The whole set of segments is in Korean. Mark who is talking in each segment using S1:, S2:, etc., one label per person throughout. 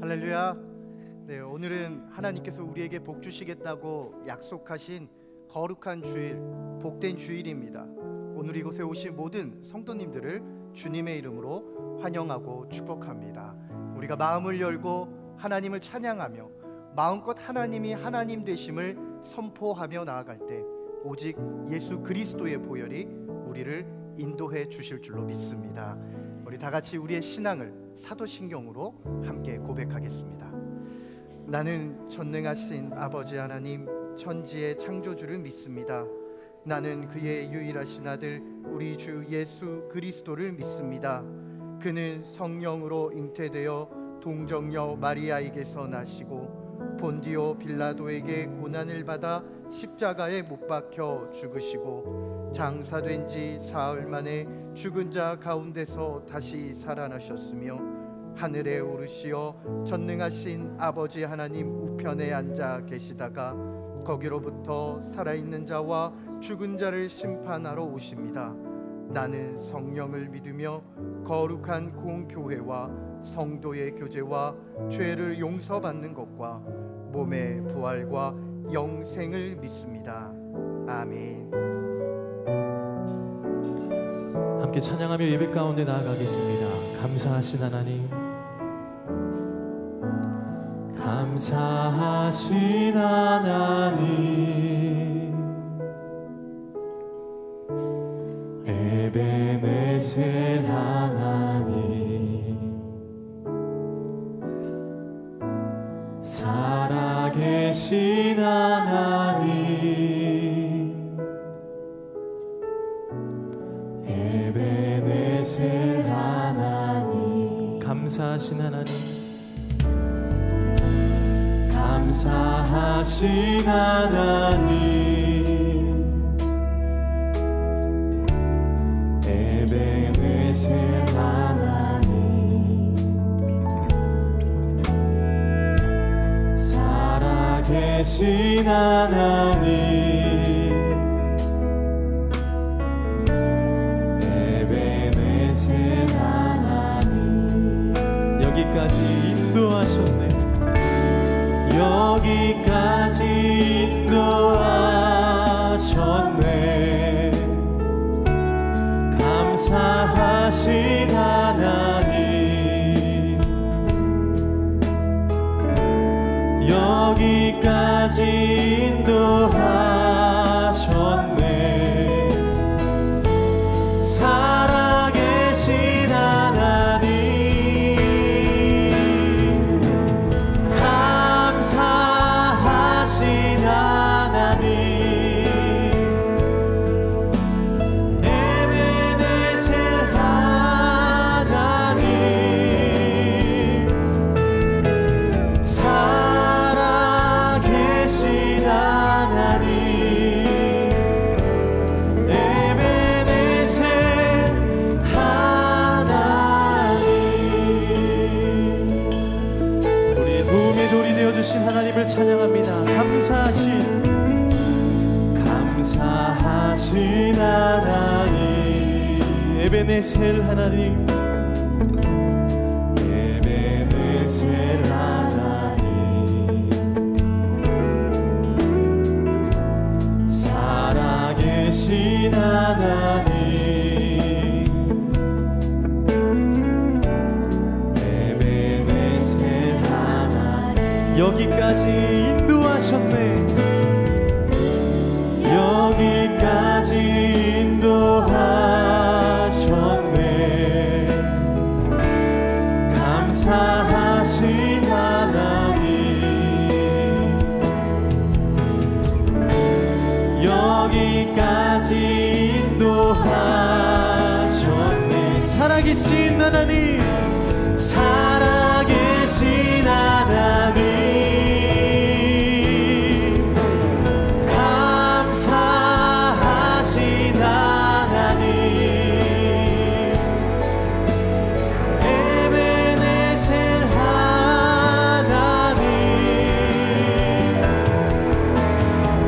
S1: 할렐루야. 네, 오늘은 하나님께서 우리에게 복 주시겠다고 약속하신 거룩한 주일, 복된 주일입니다. 오늘 이곳에 오신 모든 성도님들을 주님의 이름으로 환영하고 축복합니다. 우리가 마음을 열고 하나님을 찬양하며 마음껏 하나님이 하나님 되심을 선포하며 나아갈 때 오직 예수 그리스도의 보혈이 우리를 인도해 주실 줄로 믿습니다. 우리 다 같이 우리의 신앙을 사도신경으로 함께 고백하겠습니다. 나는 전능하신 아버지 하나님, 천지의 창조주를 믿습니다. 나는 그의 유일하신 아들 우리 주 예수 그리스도를 믿습니다. 그는 성령으로 잉태되어 동정녀 마리아에게서 나시고 본디오 빌라도에게 고난을 받아 십자가에 못 박혀 죽으시고 장사된 지 사흘 만에 죽은 자 가운데서 다시 살아나셨으며 하늘에 오르시어 전능하신 아버지 하나님 우편에 앉아 계시다가 거기로부터 살아있는 자와 죽은 자를 심판하러 오십니다. 나는 성령을 믿으며 거룩한 공교회와 성도의 교제와 죄를 용서받는 것과 몸의 부활과 영생을 믿습니다. 아멘.
S2: 함께 찬양하며 예배 가운데 나아가겠습니다. 감사하신 하나님, 감사하신 하나님, 에베네셀 하나님, 살아계신 하나님, 에베네셀 하나님, 감사하신 하나님, 감사하신 하나님, 에베네셀 하나님, 살아계신 하나님, 에베네셀 하나님, 여기까지 인도하셨네. 여기까지 인도하셨네. 감사하신 하나님, 여기까지 인도하셨네. 살아계신 하나님, 감사하신 하나님, 에베네셀 하나님, 살아계신 하나님, 에베네셀 하나님. 우리의 도움의 돌이 되어주신 하나님을 찬양합니다. 감사하신 하나님, 에베네셀 하나님, 에베네셀 하나님, 살아계신 하나님, 에베네셀 하나님, 여기까지 인도하셨네. 여기까지 인도하셨네. 감사하신 하나님, 여기까지 인도하셨네. 살아계신 하나님, 살아계신 하나님, 감사하신 하나님, 에베네셀 하나님,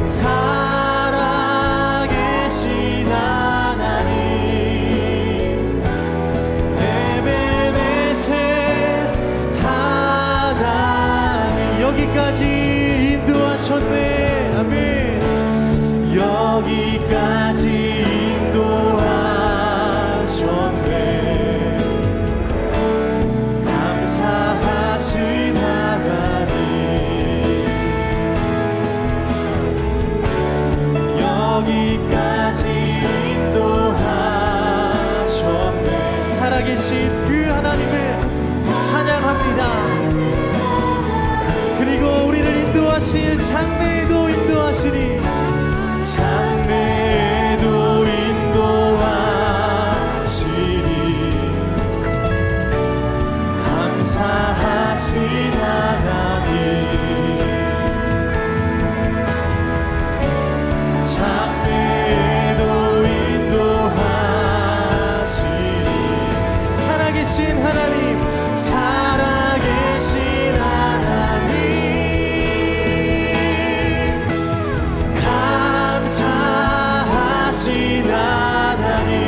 S2: 살아계신 하나님, 에베네셀 하나님. 감사하신 하나님, 여기까지 인도하셨네. 살아계신 그 하나님을 찬양합니다. 그리고 우리를 인도하실 장래에도 인도하시니, 장래에도 인도하시니 감사하신 하나님, 장래에도 인도하시니 살아계신 하나님, 살아계신 하나님, 감사하신 하나님,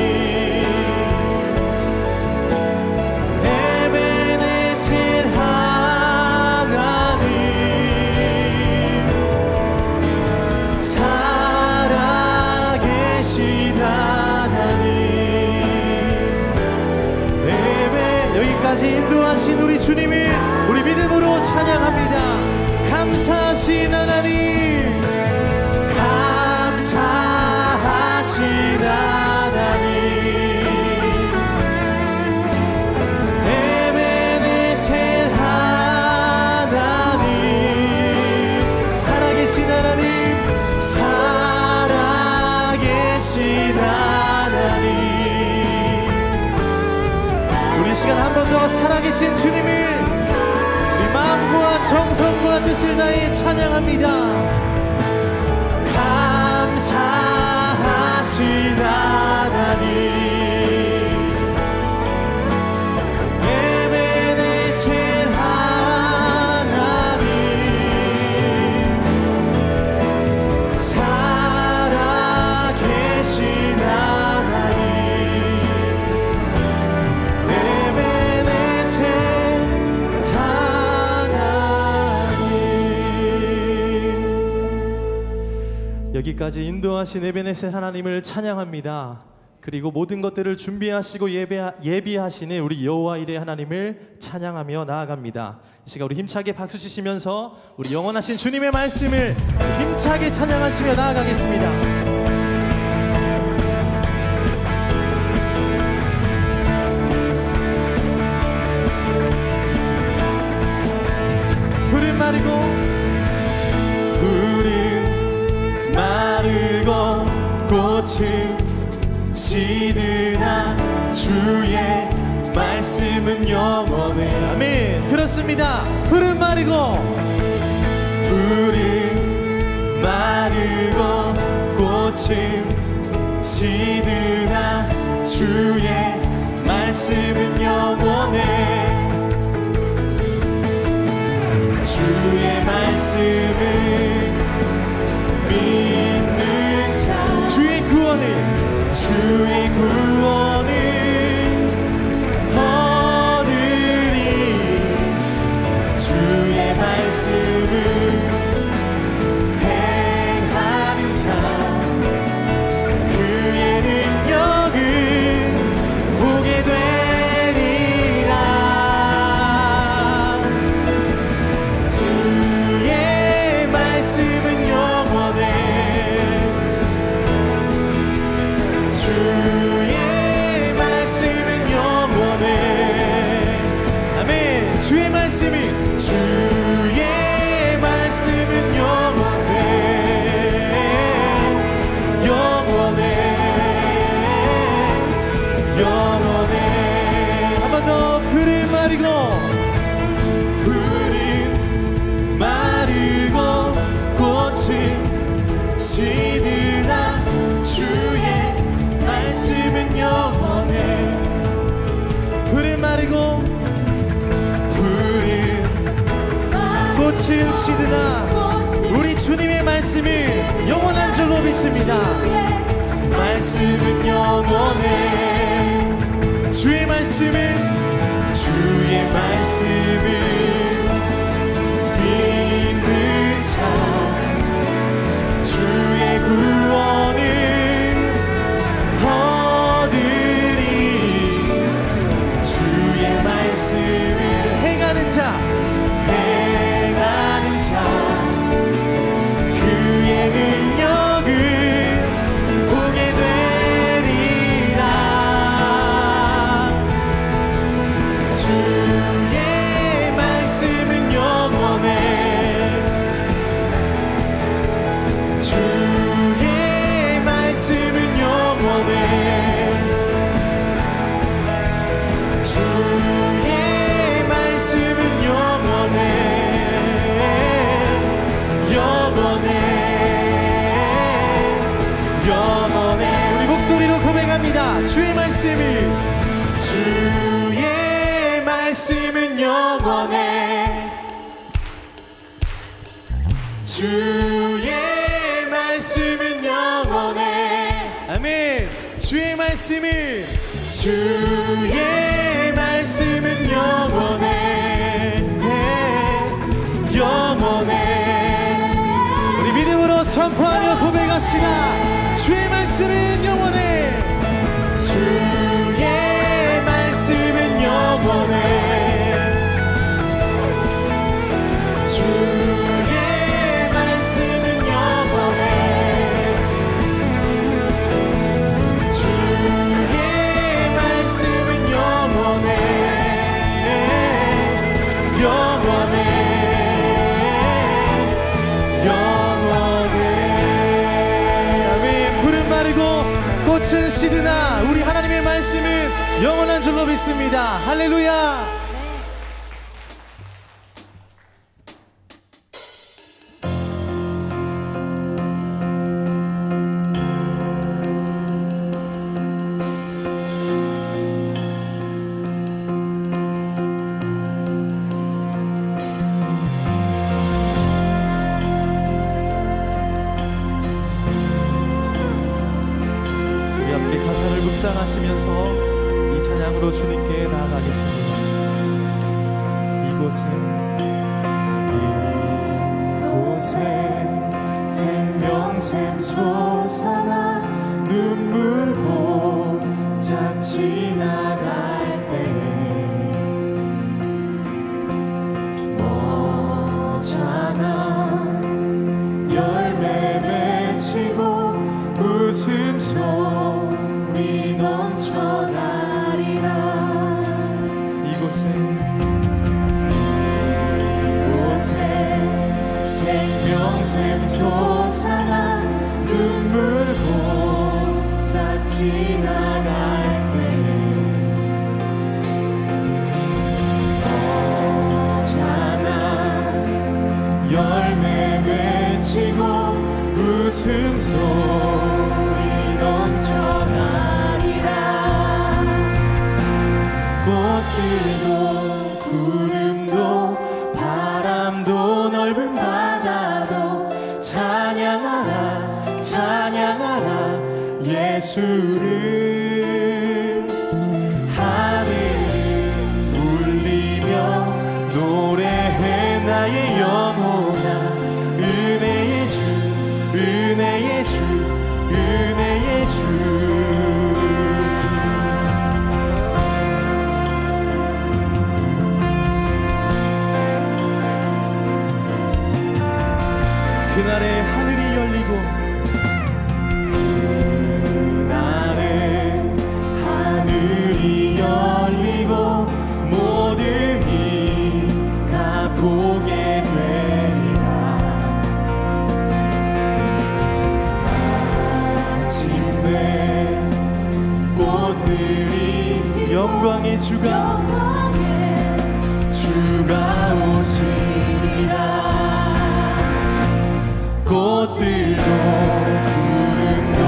S2: 에베네셀 하나님, 살아계신 하나님, 여기까지 인도하신 우리 주님을 우리 믿음으로 찬양합니다. 감사하신 하나님, 감사하신 하나님, 에베네셀 하나님, 살아계신 하나님, 살아계신 하나님. 우리 시간 한 번 더 살아계신 주님을 우리 마음과 정성과 뜻을 다해 찬양합니다. 감사하신 하나님, 에베네셀 하나님, 살아계신 하나님, 에베네셀 하나님. 여기까지 인도하신 에베네셀 하나님을 찬양합니다. 그리고 모든 것들을 준비하시고 예비하시는 우리 여호와 이레 하나님을 찬양하며 나아갑니다. 이 시간 우리 힘차게 박수 치시면서 우리 영원하신 주님의 말씀을 힘차게 찬양하시며 나아가겠습니다. 푸른 마르고 꽃은 시드나 주의 말씀은 영원해. 아멘. 그렇습니다. 푸른 마르고 꽃은 시드나 주의 말씀은 영원해. 주의 말씀을 믿는 자, 주의 구원을 얻으리. 주의 말씀을 행하는 자, 그의 능력은 보게 되리라. 주의 말씀은 영원해. 주의 말씀은 영원해. 아멘. 주의 말씀은 영원해. 한 번 더. 푸른 마르고 꽃은 시드나 주의 말씀은 영원해. 푸른 마르고 꽃은 시드나 우리 주님의 말씀을 영원한 줄로 믿습니다. 말씀은 영원해. 주의 말씀을 믿는 자, 주의 구원을 얻으리. 주의 말씀은 영원해. 주의 말씀은 영원해. 아멘. 주의 말씀은 영원해. 영원해. 우리 믿음으로 선포하며 고백합시다. 주의 말씀은 영원해. 주의 말씀은 영원해. 주의 말씀은 영원해. 주의 말씀은 영원해. 영원해. 영원해. 아멘. 푸른 마르고 꽃은 시드나 우리 하나님의 말씀은 영원한 줄로 믿습니다. 할렐루야. 우리 함께 가사를 묵상하시면서 이 찬양으로 주님께 나아가겠습니다. 이곳은 생명샘 솟아나 눈물 고작 지나갈 때에 머잖아 열매 맺히고 웃음소리 넘쳐나리라. 이곳에 생명샘 솟아나 눈물 고작 지나갈 때에 머잖아 열매 맺히고 웃음소리 넘쳐나리라. 꽃들도 구름도 바람도 넓은 바다도 찬양하라 찬양하라 예수를. 하늘을 울리며 노래해 나의 영혼아. 은혜의 주 은혜의 주 은혜의 주. 그날에 하늘이 열리고 그날에 하늘이 열리고 모든 이가 보게 되리라. 마침내 꽃들이 영광의 주가 오시리라. 꽃들도 구름도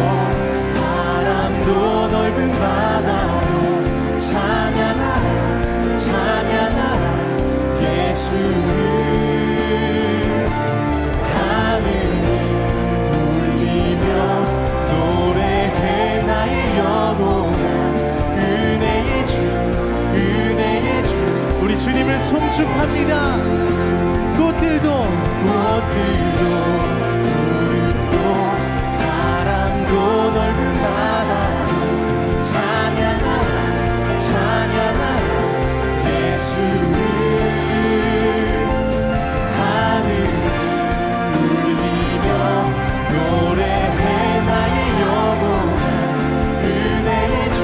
S2: 바람도 넓은 바다도 찬양하라 찬양하라 예수를. 하늘을 울리며 노래해 나의 영혼아. 은혜의 주 은혜의 주. 우리 주님을 송축합니다. 꽃들도 구름도 바람도 넓은 바다도 찬양하라 찬양하라 예수를. 하늘을 울리며 노래해 나의 영혼아. 은혜의 주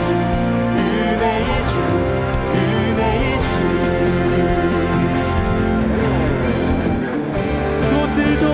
S2: 은혜의 주 은혜의 주. 꽃들도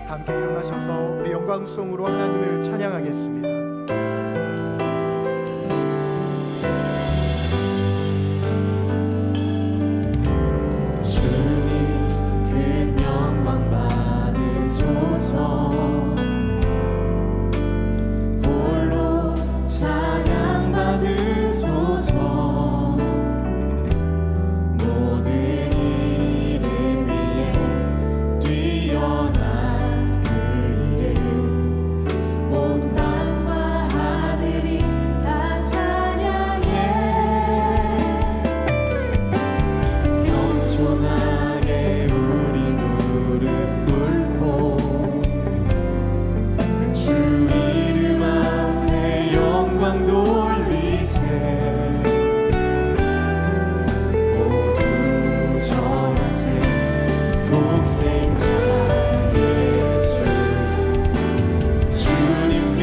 S1: 함께 일어나셔서 우리 영광송으로 하나님을 찬양하겠습니다.
S3: 홀로 찬양받으소서. 모든 이름 위에 뛰어난 그 이름, 온 땅과 하늘이 다 찬양해. 겸손하게 우리 무릎 꿇고 주 이름 앞에 영광 돌리세. 모두 전하세. 독생자 예수 주님께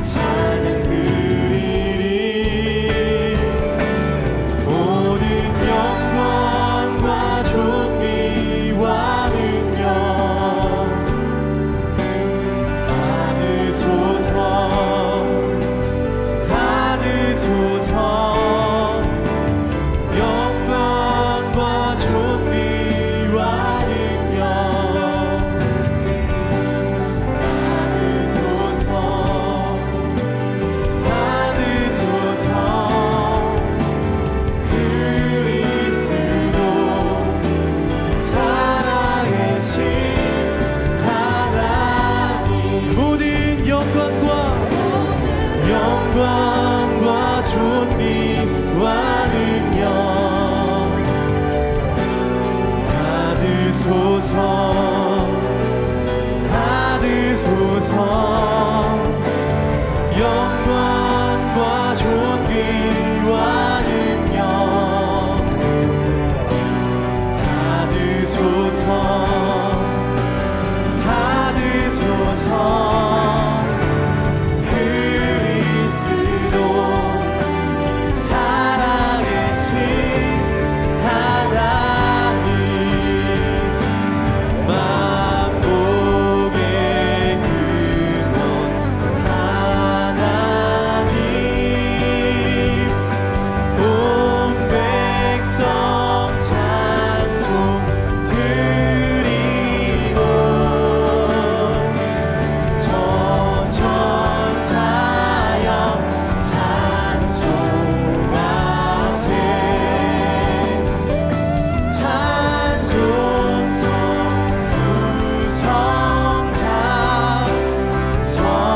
S3: 찬양 드리리. 모든 영광과 존귀와 능력 받으소서. 받으소서. 영광과 존귀와 능력 받으소서. 받으소서. 그리스도 살아계신 하나님.
S2: 모든 영광과
S3: 존귀와 능력 받으소서. 받으소서. 영광과 존귀와 능력 받으소서. 받으소서. 그리스도 살아계신 하나님. 만복의 근원 하나님. 온 백성 찬송 드리고 천천사역 찬송하세. 찬송성 구성자 성령.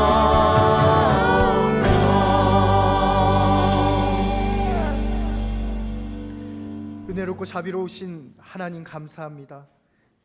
S1: 은혜롭고 자비로우신 하나님 감사합니다.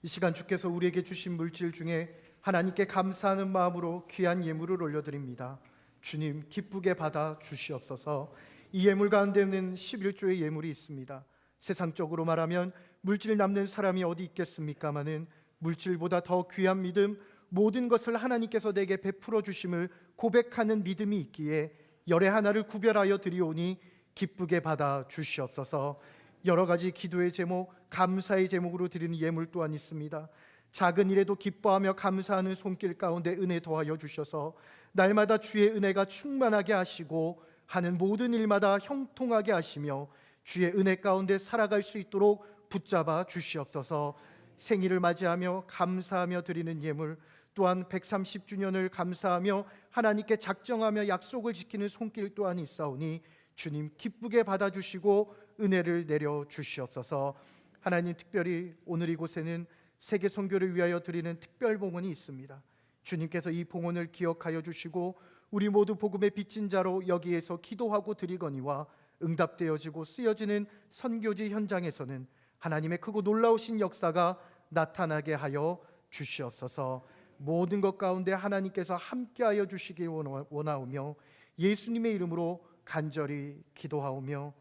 S1: 이 시간 주께서 우리에게 주신 물질 중에 하나님께 감사하는 마음으로 귀한 예물을 올려드립니다. 주님 기쁘게 받아 주시옵소서. 이 예물 가운데는 11조의 예물이 있습니다. 세상적으로 말하면 물질 남는 사람이 어디 있겠습니까마는 물질보다 더 귀한 믿음, 모든 것을 하나님께서 내게 베풀어 주심을 고백하는 믿음이 있기에 열의 하나를 구별하여 드리오니 기쁘게 받아 주시옵소서. 여러 가지 기도의 제목, 감사의 제목으로 드리는 예물 또한 있습니다. 작은 일에도 기뻐하며 감사하는 손길 가운데 은혜 더하여 주셔서 날마다 주의 은혜가 충만하게 하시고 하는 모든 일마다 형통하게 하시며 주의 은혜 가운데 살아갈 수 있도록 붙잡아 주시옵소서. 생일을 맞이하며 감사하며 드리는 예물, 또한 130주년을 감사하며 하나님께 작정하며 약속을 지키는 손길 또한 있사오니 주님 기쁘게 받아주시고 은혜를 내려 주시옵소서. 하나님, 특별히 오늘 이곳에는 세계 선교를 위하여 드리는 특별 봉헌이 있습니다. 주님께서 이 봉헌을 기억하여 주시고 우리 모두 복음의 빚진 자로 여기에서 기도하고 드리거니와 응답되어지고 쓰여지는 선교지 현장에서는 하나님의 크고 놀라우신 역사가 나타나게 하여 주시옵소서. 모든 것 가운데 하나님께서 함께하여 주시길 원하오며 예수님의 이름으로 간절히 기도하오며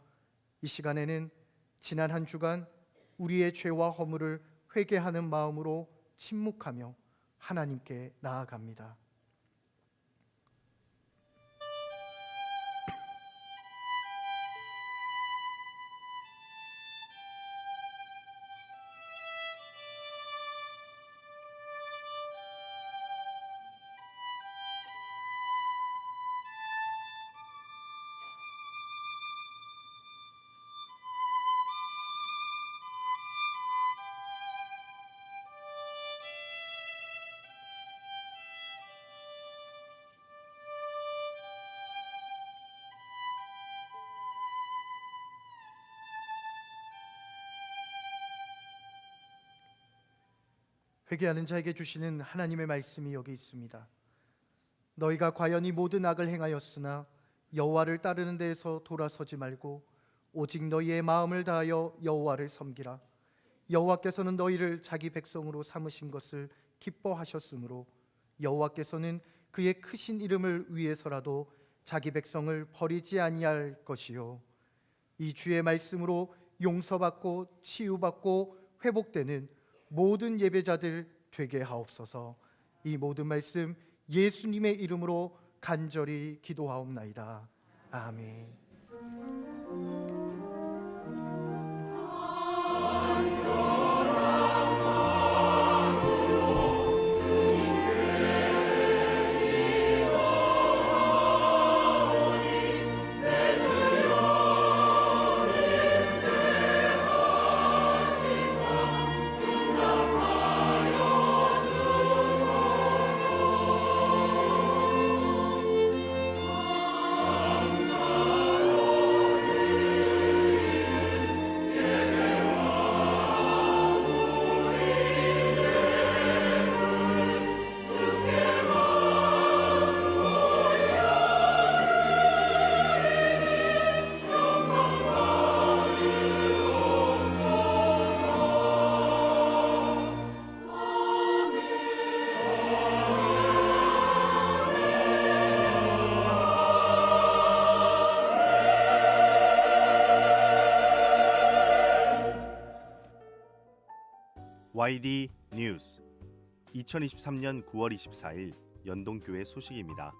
S1: 이 시간에는 지난 한 주간 우리의 죄와 허물을 회개하는 마음으로 침묵하며 하나님께 나아갑니다. 회개하는 자에게 주시는 하나님의 말씀이 여기 있습니다. 너희가 과연 이 모든 악을 행하였으나 여호와를 따르는 데에서 돌아서지 말고 오직 너희의 마음을 다하여 여호와를 섬기라. 여호와께서는 너희를 자기 백성으로 삼으신 것을 기뻐하셨으므로 여호와께서는 그의 크신 이름을 위해서라도 자기 백성을 버리지 아니할 것이요 이 주의 말씀으로 용서받고 치유받고 회복되는 모든 예배자들 되게 하옵소서. 이 모든 말씀 예수님의 이름으로 간절히 기도하옵나이다. 아멘.
S4: YD 뉴스 2023년 9월 24일 연동교회 소식입니다.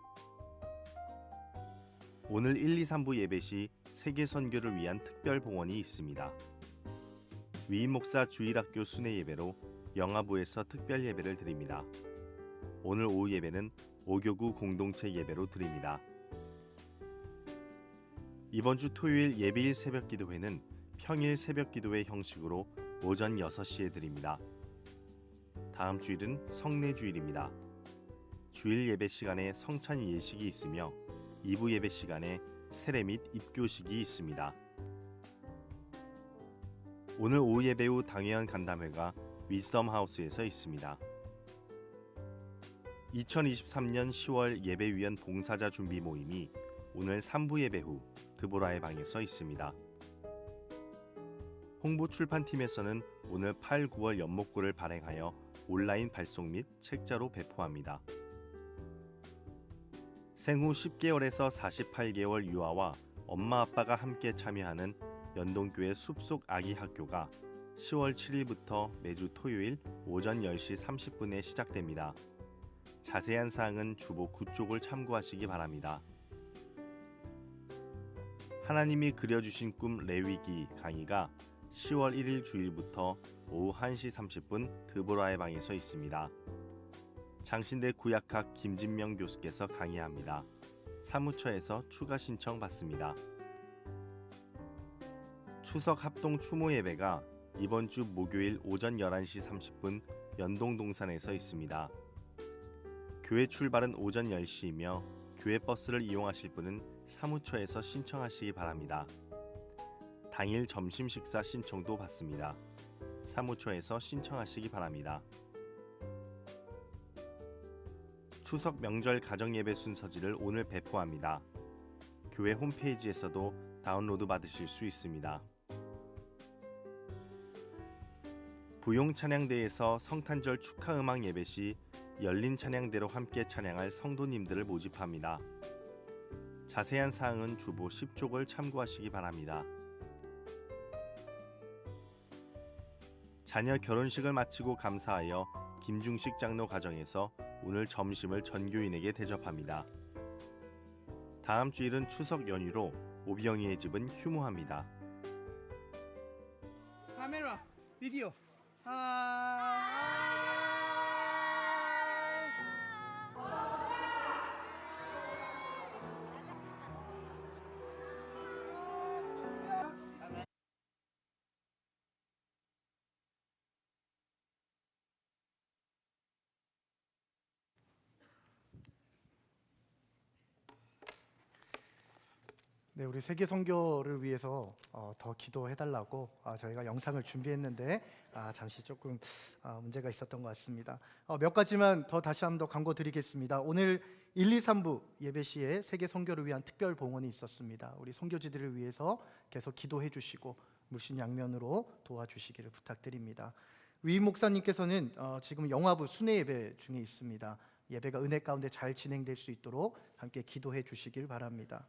S4: 오늘 1, 2, 3부 예배 시 세계 선교를 위한 특별 봉헌이 있습니다. 위임 목사 주일학교 순회 예배로 영아부에서 특별 예배를 드립니다. 오늘 오후 예배는 오교구 공동체 예배로 드립니다. 이번 주 토요일 예배일 새벽 기도회는 평일 새벽 기도회 형식으로 오전 6시에 드립니다. 다음 주일은 성례주일입니다. 주일 예배 시간에 성찬 예식이 있으며 2부 예배 시간에 세례 및 입교식이 있습니다. 오늘 오후 예배 후 당회원 간담회가 위즈덤 하우스에서 있습니다. 2023년 10월 예배위원 봉사자 준비 모임이 오늘 3부 예배 후 드보라의 방에서 있습니다. 홍보 출판팀에서는 오늘 8, 9월 연목고를 발행하여 온라인 발송 및 책자로 배포합니다. 생후 10개월에서 48개월 유아와 엄마 아빠가 함께 참여하는 연동교회 숲속 아기 학교가 10월 7일부터 매주 토요일 오전 10시 30분에 시작됩니다. 자세한 사항은 주보 9쪽을 참고하시기 바랍니다. 하나님이 그려주신 꿈 레위기 강의가 10월 1일 주일부터 오후 1시 30분 드보라의 방에서 있습니다. 장신대 구약학 김진명 교수께서 강의합니다. 사무처에서 추가 신청 받습니다. 추석 합동 추모 예배가 이번 주 목요일 오전 11시 30분 연동동산에서 있습니다. 교회 출발은 오전 10시이며 교회 버스를 이용하실 분은 사무처에서 신청하시기 바랍니다. 당일 점심 식사 신청도 받습니다. 사무처에서 신청하시기 바랍니다. 추석 명절 가정예배 순서지를 오늘 배포합니다. 교회 홈페이지에서도 다운로드 받으실 수 있습니다. 부용 찬양대에서 성탄절 축하음악 예배 시 열린 찬양대로 함께 찬양할 성도님들을 모집합니다. 자세한 사항은 주보 10쪽을 참고하시기 바랍니다. 자녀 결혼식을 마치고 감사하여 김중식 장로 가정에서 오늘 점심을 전교인에게 대접합니다. 다음 주일은 추석 연휴로 오비영이의 집은 휴무합니다.
S5: 카메라, 비디오.
S1: 네, 우리 세계 선교를 위해서 더 기도해달라고 저희가 영상을 준비했는데 잠시 조금 문제가 있었던 것 같습니다. 몇 가지만 더 다시 한번 더 광고 드리겠습니다. 오늘 1, 2, 3부 예배 시에 세계 선교를 위한 특별 봉헌이 있었습니다. 우리 선교지들을 위해서 계속 기도해 주시고 물심양면으로 도와주시기를 부탁드립니다. 위 목사님께서는 지금 영화부 순회 예배 중에 있습니다. 예배가 은혜 가운데 잘 진행될 수 있도록 함께 기도해 주시길 바랍니다.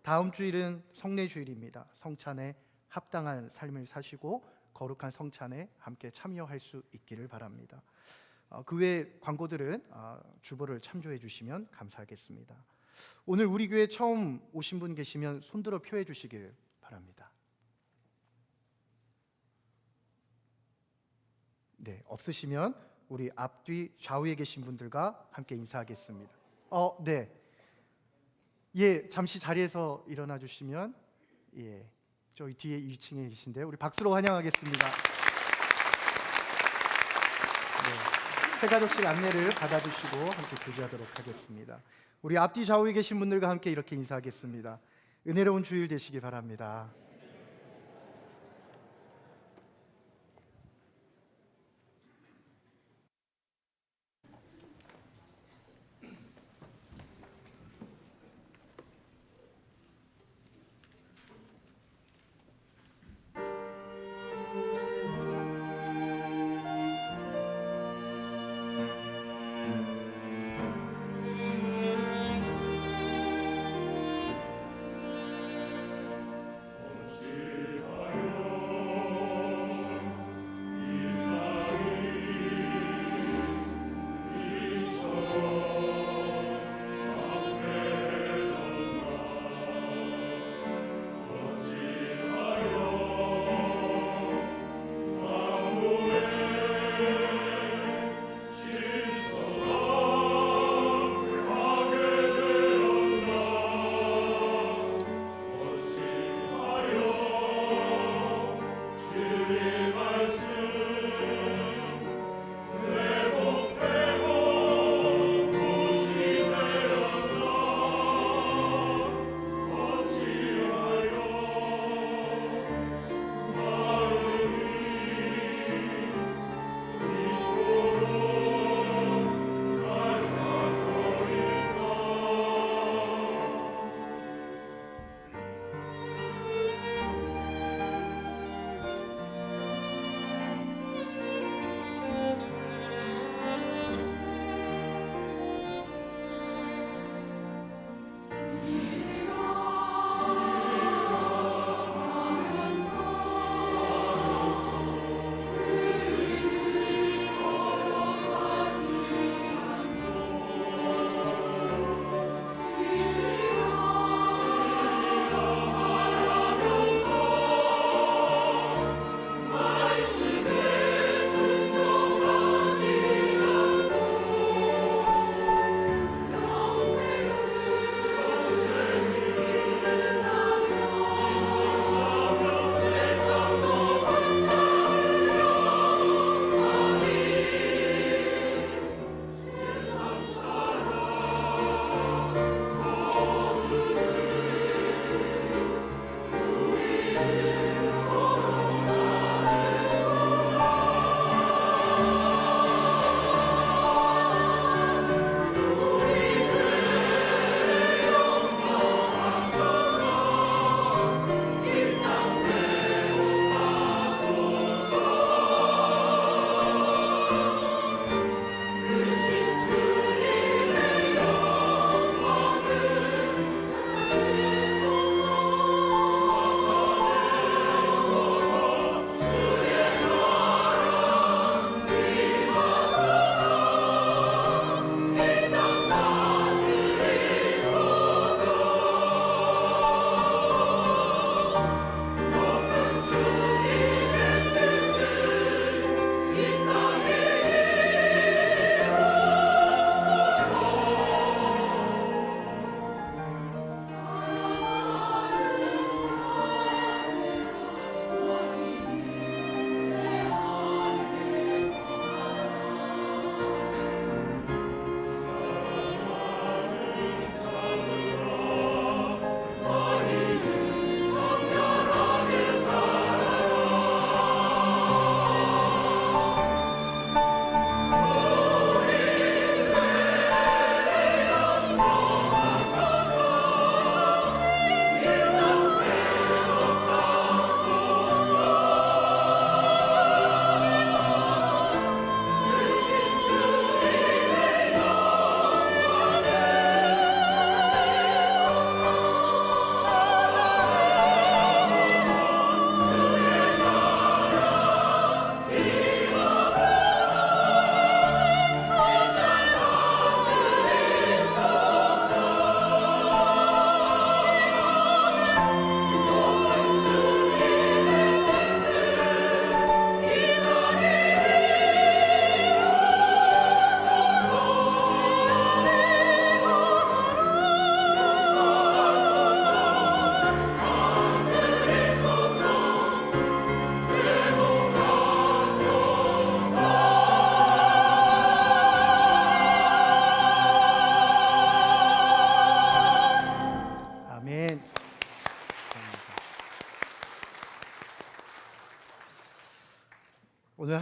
S1: 다음 주일은 성례 주일입니다. 성찬에 합당한 삶을 사시고 거룩한 성찬에 함께 참여할 수 있기를 바랍니다. 그 외 광고들은 주보를 참조해 주시면 감사하겠습니다. 오늘 우리 교회 처음 오신 분 계시면 손들어 표해 주시길 바랍니다. 네, 없으시면 우리 앞뒤 좌우에 계신 분들과 함께 인사하겠습니다. 네. 예, 잠시 자리에서 일어나 주시면 예, 저희 뒤에 2층에 계신데요. 우리 박수로 환영하겠습니다. 네, 새 가족실 안내를 받아주시고 함께 교제하도록 하겠습니다. 우리 앞뒤 좌우에 계신 분들과 함께 이렇게 인사하겠습니다. 은혜로운 주일 되시기 바랍니다.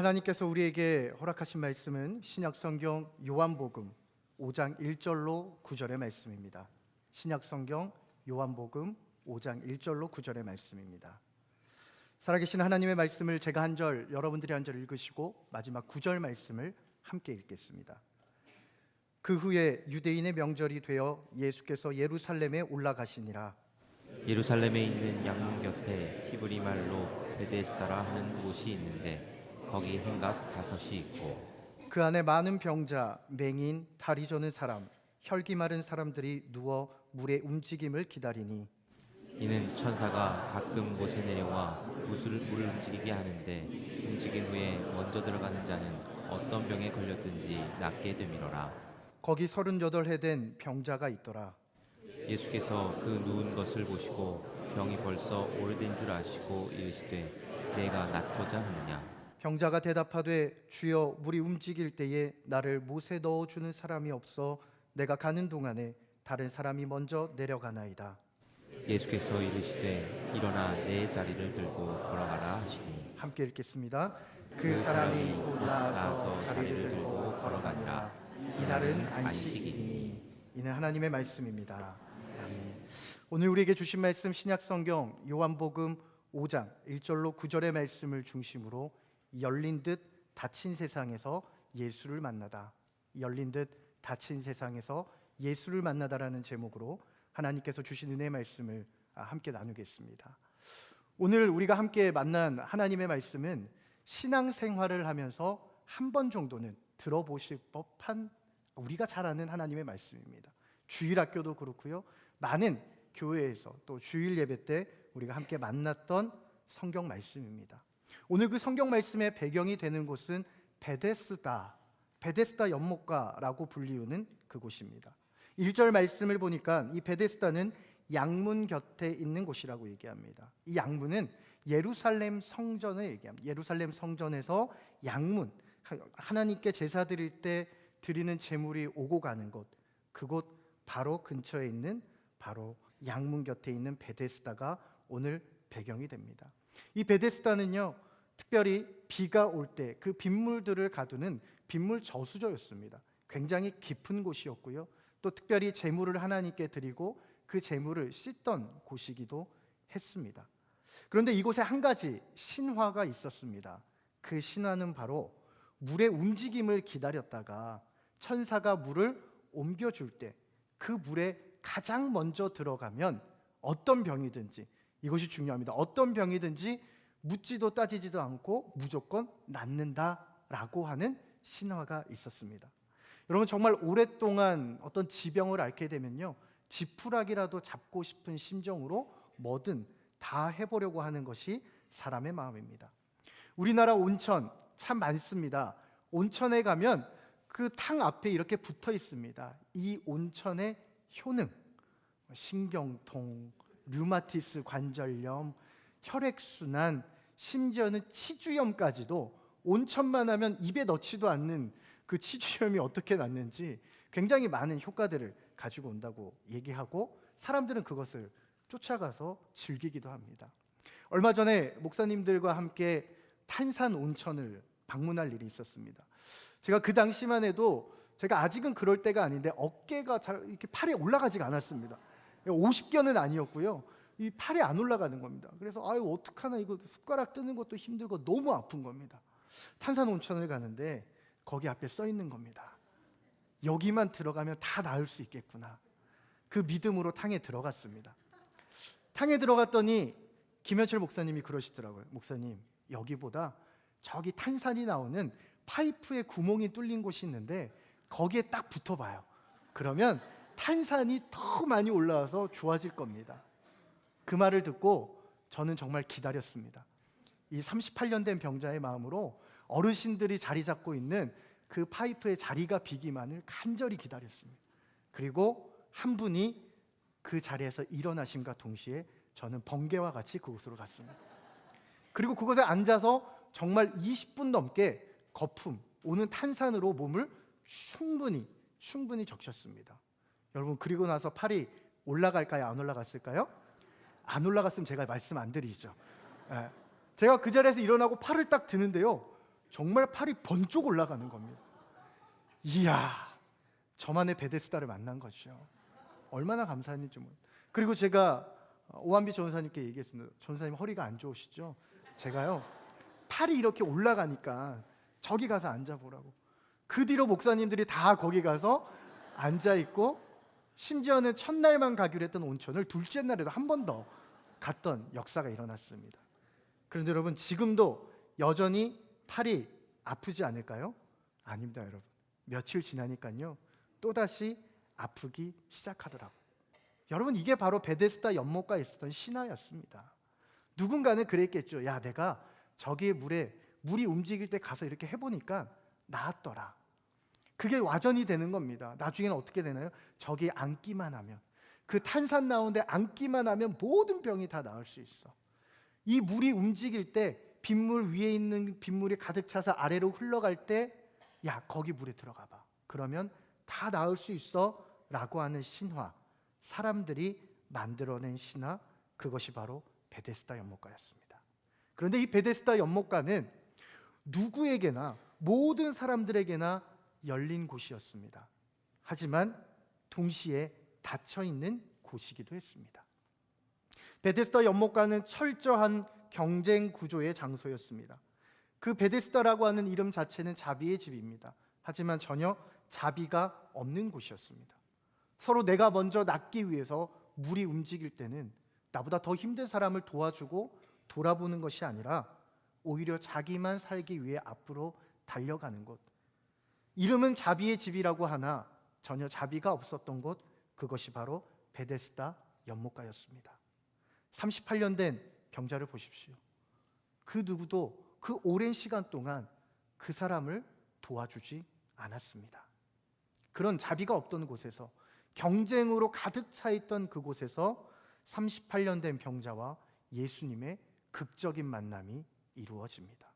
S1: 하나님께서 우리에게 허락하신 말씀은 신약성경 요한복음 5장 1절로 9절의 말씀입니다. 신약성경 요한복음 5장 1절로 9절의 말씀입니다. 살아계신 하나님의 말씀을 제가 한 절, 여러분들이 한 절 읽으시고 마지막 9절 말씀을 함께 읽겠습니다. 그 후에 유대인의 명절이 되어 예수께서 예루살렘에 올라가시니라.
S5: 예루살렘에 있는 양문 곁에 히브리 말로 베데스다라 하는 곳이 있는데 거기 행각 5이 있고
S1: 그 안에 많은 병자, 맹인, 다리 저는 사람, 혈기 마른 사람들이 누워 물의 움직임을 기다리니
S5: 이는 천사가 가끔 곳에 내려와 물을 움직이게 하는데 움직인 후에 먼저 들어가는 자는 어떤 병에 걸렸든지 낫게 되미러라.
S1: 거기 38해 된 병자가 있더라.
S5: 예수께서 그 누운 것을 보시고 병이 벌써 오래된 줄 아시고 이르시되 내가 낫고자 하느냐.
S1: 병자가 대답하되 주여 물이 움직일 때에 나를 못에 넣어주는 사람이 없어 내가 가는 동안에 다른 사람이 먼저 내려가나이다.
S5: 예수께서 이르시되 일어나 내 자리를 들고 걸어가라 하시니
S1: 함께 읽겠습니다. 그 사람이 곧 나아서 자리를 들고 걸어가니라. 이날은 안식이니. 이는 하나님의 말씀입니다. 아멘. 오늘 우리에게 주신 말씀 신약성경 요한복음 5장 1절로 9절의 말씀을 중심으로 열린 듯 닫힌 세상에서 예수를 만나다. 열린 듯 닫힌 세상에서 예수를 만나다라는 제목으로 하나님께서 주신 은혜의 말씀을 함께 나누겠습니다. 오늘 우리가 함께 만난 하나님의 말씀은 신앙생활을 하면서 한 번 정도는 들어보실 법한 우리가 잘 아는 하나님의 말씀입니다. 주일학교도 그렇고요. 많은 교회에서 또 주일 예배 때 우리가 함께 만났던 성경 말씀입니다. 오늘 그 성경 말씀의 배경이 되는 곳은 베데스다 연못가라고 불리우는 그곳입니다. 1절 말씀을 보니까 이 베데스다는 양문 곁에 있는 곳이라고 얘기합니다. 이 양문은 예루살렘 성전을 얘기합니다. 예루살렘 성전에서 양문, 하나님께 제사 드릴 때 드리는 제물이 오고 가는 곳, 그곳 바로 근처에 있는 바로 양문 곁에 있는 베데스다가 오늘 배경이 됩니다. 이 베데스다는요, 특별히 비가 올 때 그 빗물들을 가두는 빗물 저수조였습니다. 굉장히 깊은 곳이었고요. 또 특별히 제물을 하나님께 드리고 그 제물을 씻던 곳이기도 했습니다. 그런데 이곳에 한 가지 신화가 있었습니다. 그 신화는 바로 물의 움직임을 기다렸다가 천사가 물을 옮겨줄 때 그 물에 가장 먼저 들어가면 어떤 병이든지, 이것이 중요합니다. 어떤 병이든지 묻지도 따지지도 않고 무조건 낫는다라고 하는 신화가 있었습니다. 여러분, 정말 오랫동안 어떤 지병을 앓게 되면요, 지푸라기라도 잡고 싶은 심정으로 뭐든 다 해보려고 하는 것이 사람의 마음입니다. 우리나라 온천 참 많습니다. 온천에 가면 그 탕 앞에 이렇게 붙어 있습니다. 이 온천의 효능, 신경통, 류마티스 관절염, 혈액순환, 심지어는 치주염까지도 온천만 하면 입에 넣지도 않는 그 치주염이 어떻게 낫는지 굉장히 많은 효과들을 가지고 온다고 얘기하고 사람들은 그것을 쫓아가서 즐기기도 합니다. 얼마 전에 목사님들과 함께 탄산 온천을 방문할 일이 있었습니다. 제가 그 당시만 해도 제가 아직은 그럴 때가 아닌데 어깨가 잘 이렇게 팔에 올라가지가 않았습니다. 50견은 아니었고요. 이 팔에 안 올라가는 겁니다. 그래서 아유 어떡하나, 이거 숟가락 뜨는 것도 힘들고 너무 아픈 겁니다. 탄산 온천을 가는데 거기 앞에 써 있는 겁니다. 여기만 들어가면 다 나을 수 있겠구나. 그 믿음으로 탕에 들어갔습니다. 탕에 들어갔더니 김현철 목사님이 그러시더라고요. 목사님, 여기보다 저기 탄산이 나오는 파이프에 구멍이 뚫린 곳이 있는데 거기에 딱 붙어봐요. 그러면 탄산이 더 많이 올라와서 좋아질 겁니다. 그 말을 듣고 저는 정말 기다렸습니다. 이 38년 된 병자의 마음으로 어르신들이 자리 잡고 있는 그 파이프의 자리가 비기만을 간절히 기다렸습니다. 그리고 한 분이 그 자리에서 일어나심과 동시에 저는 번개와 같이 그곳으로 갔습니다. 그리고 그곳에 앉아서 정말 20분 넘게 거품, 오는 탄산으로 몸을 충분히 적셨습니다. 여러분, 그리고 나서 팔이 올라갈까요? 안 올라갔을까요? 안 올라갔으면 제가 말씀 안 드리죠. 제가 그 자리에서 일어나고 팔을 딱 드는데요, 정말 팔이 번쩍 올라가는 겁니다. 이야, 저만의 베데스다를 만난 거죠. 얼마나 감사했는지 모르겠어요. 그리고 제가 오한비 전사님께 얘기했습니다. 전사님 허리가 안 좋으시죠? 제가요, 팔이 이렇게 올라가니까 저기 가서 앉아보라고. 그 뒤로 목사님들이 다 거기 가서 앉아있고, 심지어는 첫날만 가기로 했던 온천을 둘째 날에도 한 번 더 갔던 역사가 일어났습니다. 그런데 여러분, 지금도 여전히 팔이 아프지 않을까요? 아닙니다, 여러분. 며칠 지나니까요, 또다시 아프기 시작하더라고요. 여러분, 이게 바로 베데스다 연못가에 있었던 신화였습니다. 누군가는 그랬겠죠. 야, 내가 저기에 물이 움직일 때 가서 이렇게 해보니까 나았더라. 그게 와전이 되는 겁니다. 나중에는 어떻게 되나요? 저기에 앉기만 하면, 그 탄산 나오는데 앉기만 하면 모든 병이 다 나을 수 있어. 이 물이 움직일 때 빗물 위에 있는 빗물이 가득 차서 아래로 흘러갈 때, 야, 거기 물에 들어가 봐. 그러면 다 나을 수 있어 라고 하는 신화, 사람들이 만들어낸 신화, 그것이 바로 베데스다 연못가였습니다. 그런데 이 베데스다 연못가는 누구에게나, 모든 사람들에게나 열린 곳이었습니다. 하지만 동시에 닫혀 있는 곳이기도 했습니다. 베데스다 연못가는 철저한 경쟁 구조의 장소였습니다. 그 베데스다라고 하는 이름 자체는 자비의 집입니다. 하지만 전혀 자비가 없는 곳이었습니다. 서로 내가 먼저 낫기 위해서 물이 움직일 때는 나보다 더 힘든 사람을 도와주고 돌아보는 것이 아니라 오히려 자기만 살기 위해 앞으로 달려가는 곳. 이름은 자비의 집이라고 하나 전혀 자비가 없었던 곳, 그것이 바로 베데스다 연못가였습니다. 38년 된 병자를 보십시오. 그 누구도 그 오랜 시간 동안 그 사람을 도와주지 않았습니다. 그런 자비가 없던 곳에서, 경쟁으로 가득 차 있던 그곳에서 38년 된 병자와 예수님의 극적인 만남이 이루어집니다.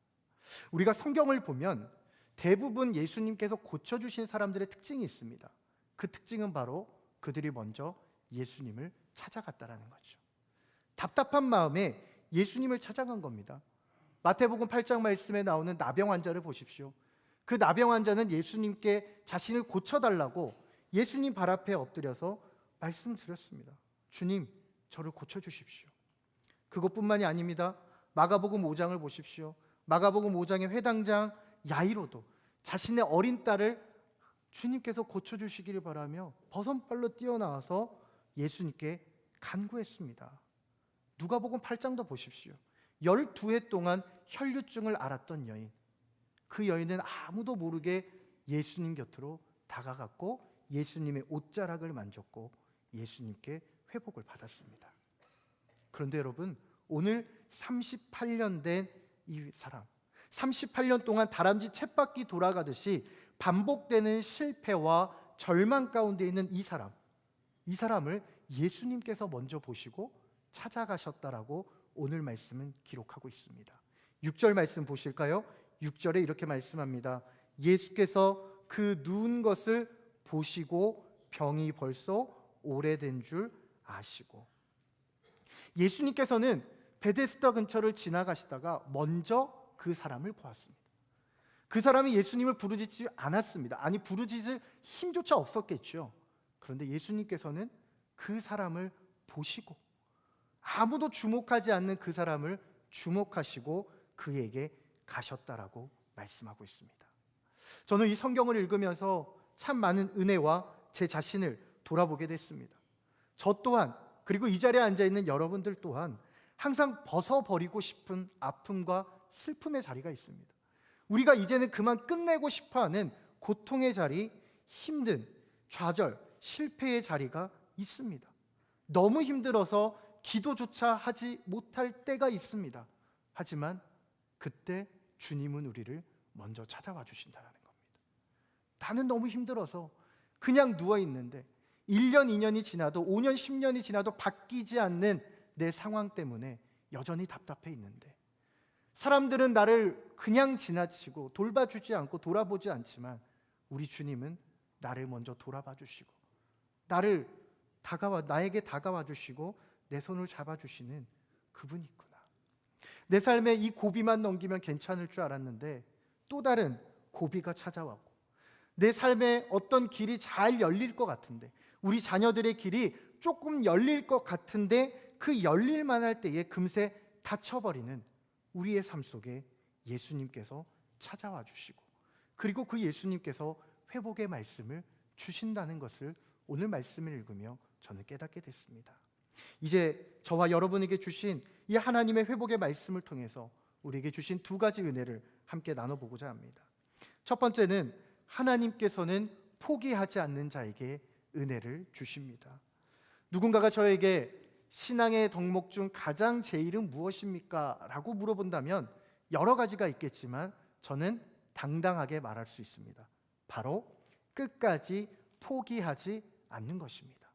S1: 우리가 성경을 보면 대부분 예수님께서 고쳐주신 사람들의 특징이 있습니다. 그 특징은 바로 그들이 먼저 예수님을 찾아갔다라는 거죠. 답답한 마음에 예수님을 찾아간 겁니다. 마태복음 8장 말씀에 나오는 나병 환자를 보십시오. 그 나병 환자는 예수님께 자신을 고쳐달라고 예수님 발 앞에 엎드려서 말씀드렸습니다. 주님, 저를 고쳐주십시오. 그것뿐만이 아닙니다. 마가복음 5장을 보십시오. 마가복음 5장의 회당장 야이로도 자신의 어린 딸을 주님께서 고쳐주시기를 바라며 버선발로 뛰어나와서 예수님께 간구했습니다. 누가복음 8장도 보십시오. 12해 동안 혈류증을 앓았던 여인, 그 여인은 아무도 모르게 예수님 곁으로 다가갔고 예수님의 옷자락을 만졌고 예수님께 회복을 받았습니다. 그런데 여러분, 오늘 38년 된 이 사람, 38년 동안 다람쥐 쳇바퀴 돌아가듯이 반복되는 실패와 절망 가운데 있는 이 사람을 예수님께서 먼저 보시고 찾아가셨다라고 오늘 말씀은 기록하고 있습니다. 6절 말씀 보실까요? 6절에 이렇게 말씀합니다. 예수께서 그 누운 것을 보시고 병이 벌써 오래된 줄 아시고. 예수님께서는 베데스다 근처를 지나가시다가 먼저 그 사람을 보았습니다. 그 사람이 예수님을 부르짖지 않았습니다. 아니, 부르짖을 힘조차 없었겠죠. 그런데 예수님께서는 그 사람을 보시고, 아무도 주목하지 않는 그 사람을 주목하시고 그에게 가셨다라고 말씀하고 있습니다. 저는 이 성경을 읽으면서 참 많은 은혜와 제 자신을 돌아보게 됐습니다. 저 또한, 그리고 이 자리에 앉아있는 여러분들 또한 항상 벗어버리고 싶은 아픔과 슬픔의 자리가 있습니다. 우리가 이제는 그만 끝내고 싶어하는 고통의 자리, 힘든 좌절, 실패의 자리가 있습니다. 너무 힘들어서 기도조차 하지 못할 때가 있습니다. 하지만 그때 주님은 우리를 먼저 찾아와 주신다는 겁니다. 나는 너무 힘들어서 그냥 누워있는데 1년, 2년이 지나도 5년, 10년이 지나도 바뀌지 않는 내 상황 때문에 여전히 답답해 있는데, 사람들은 나를 그냥 지나치고 돌봐주지 않고 돌아보지 않지만 우리 주님은 나를 먼저 돌아봐 주시고 나에게 다가와 주시고 내 손을 잡아주시는 그분이 있구나. 내 삶에 이 고비만 넘기면 괜찮을 줄 알았는데 또 다른 고비가 찾아왔고, 내 삶에 어떤 길이 잘 열릴 것 같은데, 우리 자녀들의 길이 조금 열릴 것 같은데 그 열릴만 할 때에 금세 닫혀버리는 우리의 삶 속에 예수님께서 찾아와 주시고, 그리고 그 예수님께서 회복의 말씀을 주신다는 것을 오늘 말씀을 읽으며 저는 깨닫게 됐습니다. 이제 저와 여러분에게 주신 이 하나님의 회복의 말씀을 통해서 우리에게 주신 두 가지 은혜를 함께 나눠보고자 합니다. 첫 번째는 하나님께서는 포기하지 않는 자에게 은혜를 주십니다. 누군가가 저에게 신앙의 덕목 중 가장 제일은 무엇입니까? 라고 물어본다면 여러 가지가 있겠지만 저는 당당하게 말할 수 있습니다. 바로 끝까지 포기하지 않는 것입니다.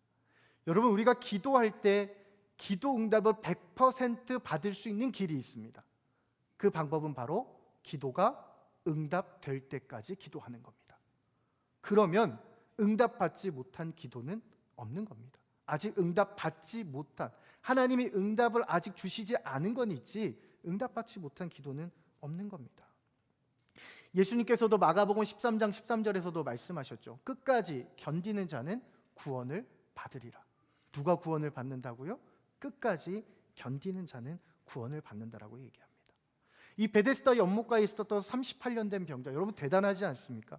S1: 여러분, 우리가 기도할 때 기도 응답을 100% 받을 수 있는 길이 있습니다. 그 방법은 바로 기도가 응답될 때까지 기도하는 겁니다. 그러면 응답받지 못한 기도는 없는 겁니다. 아직 응답받지 못한, 하나님이 응답을 아직 주시지 않은 건 있지 응답받지 못한 기도는 없는 겁니다. 예수님께서도 마가복음 13장 13절에서도 말씀하셨죠. 끝까지 견디는 자는 구원을 받으리라. 누가 구원을 받는다고요? 끝까지 견디는 자는 구원을 받는다라고 얘기합니다. 이 베데스다 연못가에 있었던 38년 된 병자, 여러분 대단하지 않습니까?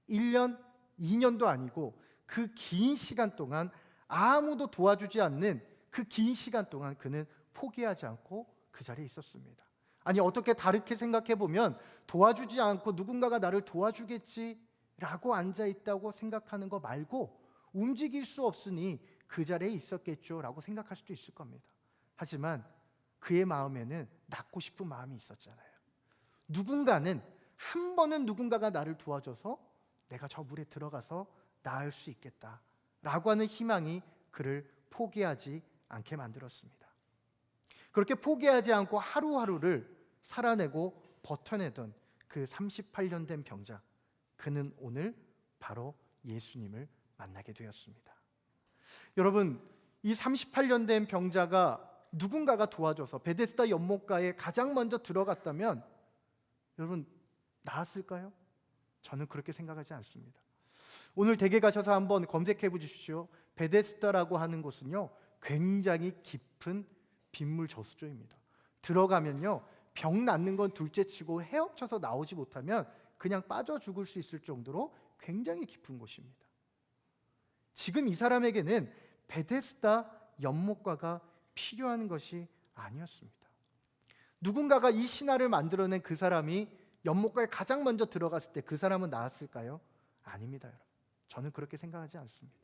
S1: 1년, 2년도 아니고 그 긴 시간 동안 아무도 도와주지 않는 그 긴 시간 동안 그는 포기하지 않고 그 자리에 있었습니다. 아니, 어떻게 다르게 생각해 보면 도와주지 않고 누군가가 나를 도와주겠지라고 앉아 있다고 생각하는 거 말고 움직일 수 없으니 그 자리에 있었겠죠라고 생각할 수도 있을 겁니다. 하지만 그의 마음에는 낫고 싶은 마음이 있었잖아요. 누군가는, 한 번은 누군가가 나를 도와줘서 내가 저 물에 들어가서 나을 수 있겠다라고 하는 희망이 그를 포기하지 않게 만들었습니다. 그렇게 포기하지 않고 하루하루를 살아내고 버텨내던 그 38년 된 병자, 그는 오늘 바로 예수님을 만나게 되었습니다. 여러분, 이 38년 된 병자가 누군가가 도와줘서 베데스다 연못가에 가장 먼저 들어갔다면 여러분 나았을까요? 저는 그렇게 생각하지 않습니다. 오늘 댁에 가셔서 한번 검색해 보십시오. 베데스다라고 하는 곳은요, 굉장히 깊은 빗물 저수조입니다. 들어가면요, 병 낫는 건 둘째치고 헤엄쳐서 나오지 못하면 그냥 빠져 죽을 수 있을 정도로 굉장히 깊은 곳입니다. 지금 이 사람에게는 베데스다 연못가가 필요한 것이 아니었습니다. 누군가가 이 신화를 만들어낸 그 사람이 연못가에 가장 먼저 들어갔을 때 그 사람은 나았을까요? 아닙니다, 여러분. 저는 그렇게 생각하지 않습니다.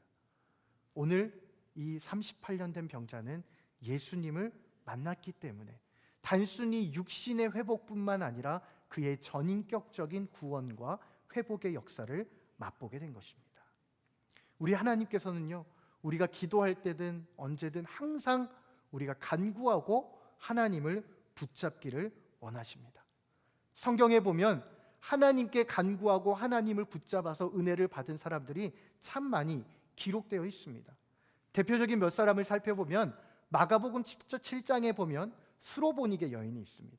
S1: 오늘 이 38년 된 병자는 예수님을 만났기 때문에 단순히 육신의 회복뿐만 아니라 그의 전인격적인 구원과 회복의 역사를 맛보게 된 것입니다. 우리 하나님께서는요, 우리가 기도할 때든 언제든 항상 우리가 간구하고 하나님을 붙잡기를 원하십니다. 성경에 보면 하나님께 간구하고 하나님을 붙잡아서 은혜를 받은 사람들이 참 많이 기록되어 있습니다. 대표적인 몇 사람을 살펴보면 마가복음 7장에 보면 수로보니게 여인이 있습니다.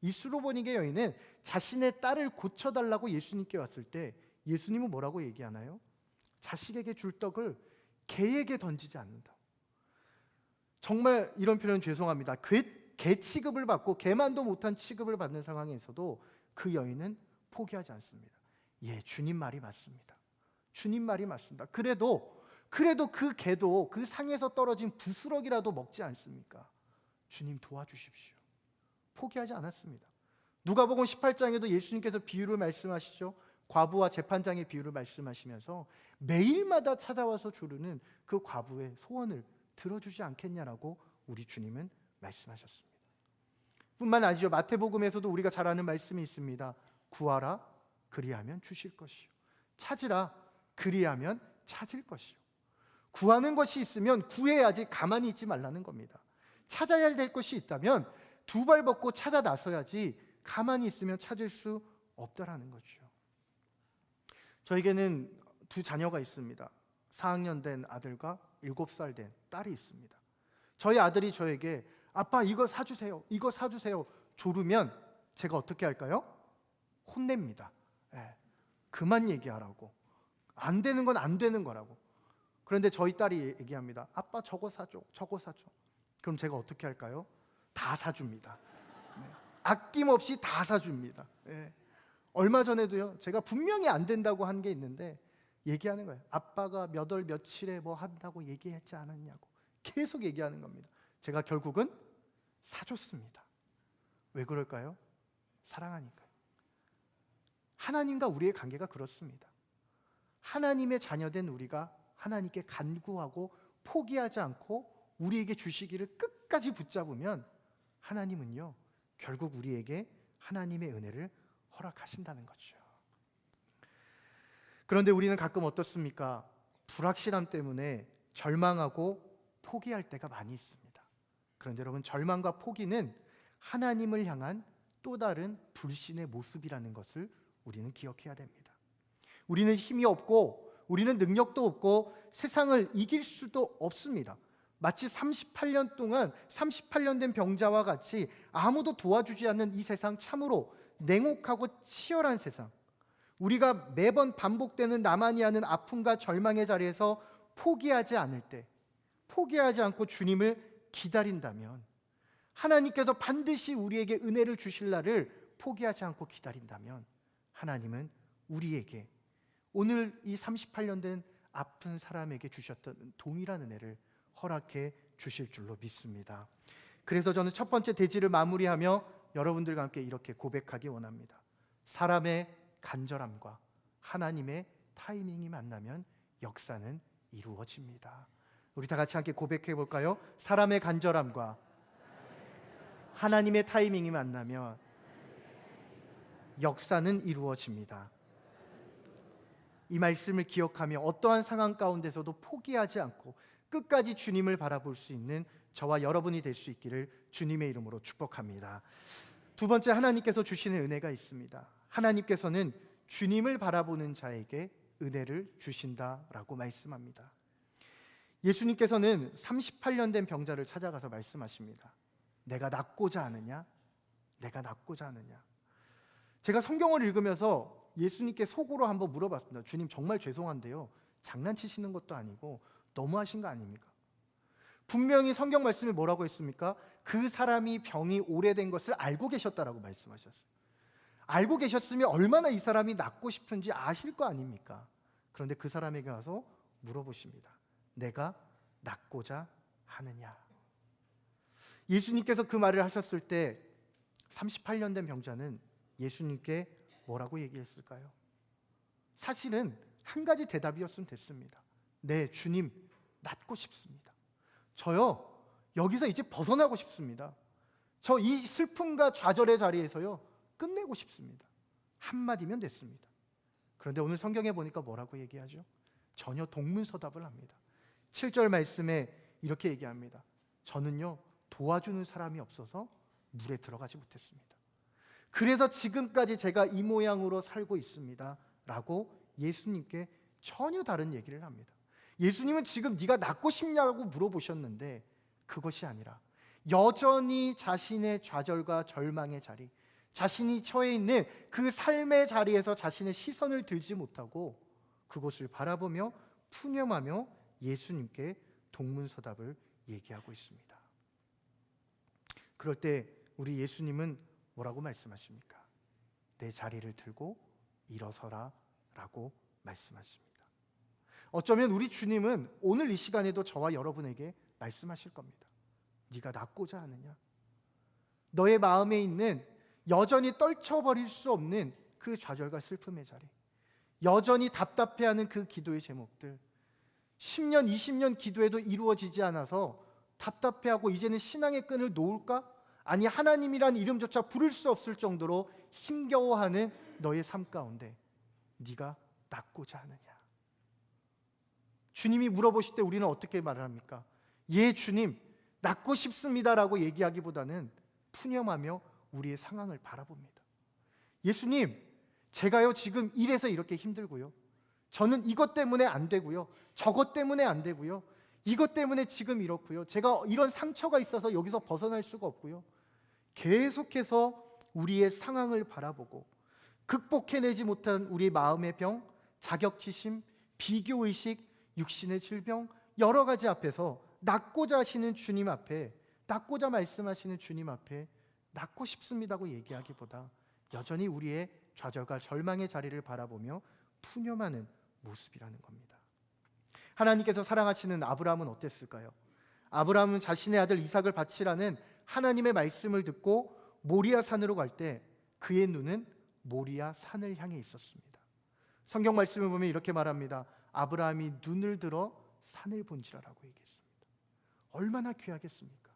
S1: 이 수로보니게 여인은 자신의 딸을 고쳐달라고 예수님께 왔을 때 예수님은 뭐라고 얘기하나요? 자식에게 줄 떡을 개에게 던지지 않는다. 정말 이런 표현 죄송합니다. 개 취급을 받고 개만도 못한 취급을 받는 상황에서도 그 여인은 포기하지 않습니다. 예, 주님 말이 맞습니다. 주님 말이 맞습니다. 그래도 그 개도 그 상에서 떨어진 부스러기라도 먹지 않습니까? 주님 도와주십시오. 포기하지 않았습니다. 누가복음 18장에도 예수님께서 비유를 말씀하시죠. 과부와 재판장의 비유를 말씀하시면서 매일마다 찾아와서 조르는 그 과부의 소원을 들어주지 않겠냐라고 우리 주님은 말씀하셨습니다. 뿐만 아니죠. 마태복음에서도 우리가 잘 아는 말씀이 있습니다. 구하라 그리하면 주실 것이요, 찾으라 그리하면 찾을 것이요. 구하는 것이 있으면 구해야지 가만히 있지 말라는 겁니다. 찾아야 될 것이 있다면 두 발 벗고 찾아 나서야지 가만히 있으면 찾을 수 없다라는 거죠. 저에게는 두 자녀가 있습니다. 4학년 된 아들과 7살 된 딸이 있습니다. 저희 아들이 저에게 아빠 이거 사주세요, 이거 사주세요 조르면 제가 어떻게 할까요? 혼냅니다. 예, 그만 얘기하라고. 안 되는 건 안 되는 거라고. 그런데 저희 딸이 얘기합니다. 아빠 저거 사줘, 저거 사줘. 그럼 제가 어떻게 할까요? 다 사줍니다. 네. 아낌없이 다 사줍니다. 예. 얼마 전에도요, 제가 분명히 안 된다고 한 게 있는데 얘기하는 거예요. 아빠가 몇 월 며칠에 뭐 한다고 얘기했지 않았냐고 계속 얘기하는 겁니다. 제가 결국은 사줬습니다. 왜 그럴까요? 사랑하니까요. 하나님과 우리의 관계가 그렇습니다. 하나님의 자녀된 우리가 하나님께 간구하고 포기하지 않고 우리에게 주시기를 끝까지 붙잡으면 하나님은요, 결국 우리에게 하나님의 은혜를 허락하신다는 거죠. 그런데 우리는 가끔 어떻습니까? 불확실함 때문에 절망하고 포기할 때가 많이 있습니다. 그런데 여러분, 절망과 포기는 하나님을 향한 또 다른 불신의 모습이라는 것을 우리는 기억해야 됩니다. 우리는 힘이 없고 우리는 능력도 없고 세상을 이길 수도 없습니다. 마치 38년 동안 38년 된 병자와 같이 아무도 도와주지 않는 이 세상, 참으로 냉혹하고 치열한 세상, 우리가 매번 반복되는 나만이 아는 아픔과 절망의 자리에서 포기하지 않을 때, 포기하지 않고 주님을 기다린다면, 하나님께서 반드시 우리에게 은혜를 주실 날을 포기하지 않고 기다린다면 하나님은 우리에게 오늘 이 38년 된 아픈 사람에게 주셨던 동일한 은혜를 허락해 주실 줄로 믿습니다. 그래서 저는 첫 번째 대지를 마무리하며 여러분들과 함께 이렇게 고백하기 원합니다. 사람의 간절함과 하나님의 타이밍이 만나면 역사는 이루어집니다. 우리 다 같이 함께 고백해 볼까요? 사람의 간절함과 하나님의 타이밍이 만나면 역사는 이루어집니다. 이 말씀을 기억하며 어떠한 상황 가운데서도 포기하지 않고 끝까지 주님을 바라볼 수 있는 저와 여러분이 될 수 있기를 주님의 이름으로 축복합니다. 두 번째, 하나님께서 주시는 은혜가 있습니다. 하나님께서는 주님을 바라보는 자에게 은혜를 주신다라고 말씀합니다. 예수님께서는 38년 된 병자를 찾아가서 말씀하십니다. 내가 낫고자 하느냐? 내가 낫고자 하느냐? 제가 성경을 읽으면서 예수님께 속으로 한번 물어봤습니다. 주님, 정말 죄송한데요, 장난치시는 것도 아니고 너무하신 거 아닙니까? 분명히 성경 말씀이 뭐라고 했습니까? 그 사람이 병이 오래된 것을 알고 계셨다라고 말씀하셨어요. 알고 계셨으면 얼마나 이 사람이 낫고 싶은지 아실 거 아닙니까? 그런데 그 사람에게 와서 물어보십니다. 내가 낫고자 하느냐? 예수님께서 그 말을 하셨을 때 38년 된 병자는 예수님께 뭐라고 얘기했을까요? 사실은 한 가지 대답이었으면 됐습니다. 네, 주님, 낫고 싶습니다. 저요, 여기서 이제 벗어나고 싶습니다. 저 이 슬픔과 좌절의 자리에서요, 끝내고 싶습니다. 한마디면 됐습니다. 그런데 오늘 성경에 보니까 뭐라고 얘기하죠? 전혀 동문서답을 합니다. 7절 말씀에 이렇게 얘기합니다. 저는요, 도와주는 사람이 없어서 물에 들어가지 못했습니다. 그래서 지금까지 제가 이 모양으로 살고 있습니다 라고 예수님께 전혀 다른 얘기를 합니다. 예수님은 지금 네가 낫고 싶냐고 물어보셨는데 그것이 아니라 여전히 자신의 좌절과 절망의 자리, 자신이 처해 있는 그 삶의 자리에서 자신의 시선을 들지 못하고 그곳을 바라보며 푸념하며 예수님께 동문서답을 얘기하고 있습니다. 그럴 때 우리 예수님은 뭐라고 말씀하십니까? 내 자리를 들고 일어서라 라고 말씀하십니다. 어쩌면 우리 주님은 오늘 이 시간에도 저와 여러분에게 말씀하실 겁니다. 네가 낫고자 하느냐? 너의 마음에 있는 여전히 떨쳐버릴 수 없는 그 좌절과 슬픔의 자리, 여전히 답답해하는 그 기도의 제목들, 10년, 20년 기도해도 이루어지지 않아서 답답해하고 이제는 신앙의 끈을 놓을까? 아니, 하나님이란 이름조차 부를 수 없을 정도로 힘겨워하는 너의 삶 가운데 네가 낫고자 하느냐? 주님이 물어보실 때 우리는 어떻게 말을 합니까? 예, 주님, 낫고 싶습니다라고 얘기하기보다는 푸념하며 우리의 상황을 바라봅니다. 예수님, 제가요 지금 이래서 이렇게 힘들고요, 저는 이것 때문에 안 되고요, 저것 때문에 안 되고요, 이것 때문에 지금 이렇고요, 제가 이런 상처가 있어서 여기서 벗어날 수가 없고요. 계속해서 우리의 상황을 바라보고 극복해내지 못한 우리 마음의 병, 자격지심, 비교의식, 육신의 질병, 여러 가지 앞에서 낫고자 하시는 주님 앞에, 낫고자 말씀하시는 주님 앞에 낫고 싶습니다고 얘기하기보다 여전히 우리의 좌절과 절망의 자리를 바라보며 푸념하는 모습이라는 겁니다. 하나님께서 사랑하시는 아브라함은 어땠을까요? 아브라함은 자신의 아들 이삭을 바치라는 하나님의 말씀을 듣고 모리아 산으로 갈 때 그의 눈은 모리아 산을 향해 있었습니다. 성경 말씀을 보면 이렇게 말합니다. 아브라함이 눈을 들어 산을 본지라라고 얘기했습니다. 얼마나 귀하겠습니까?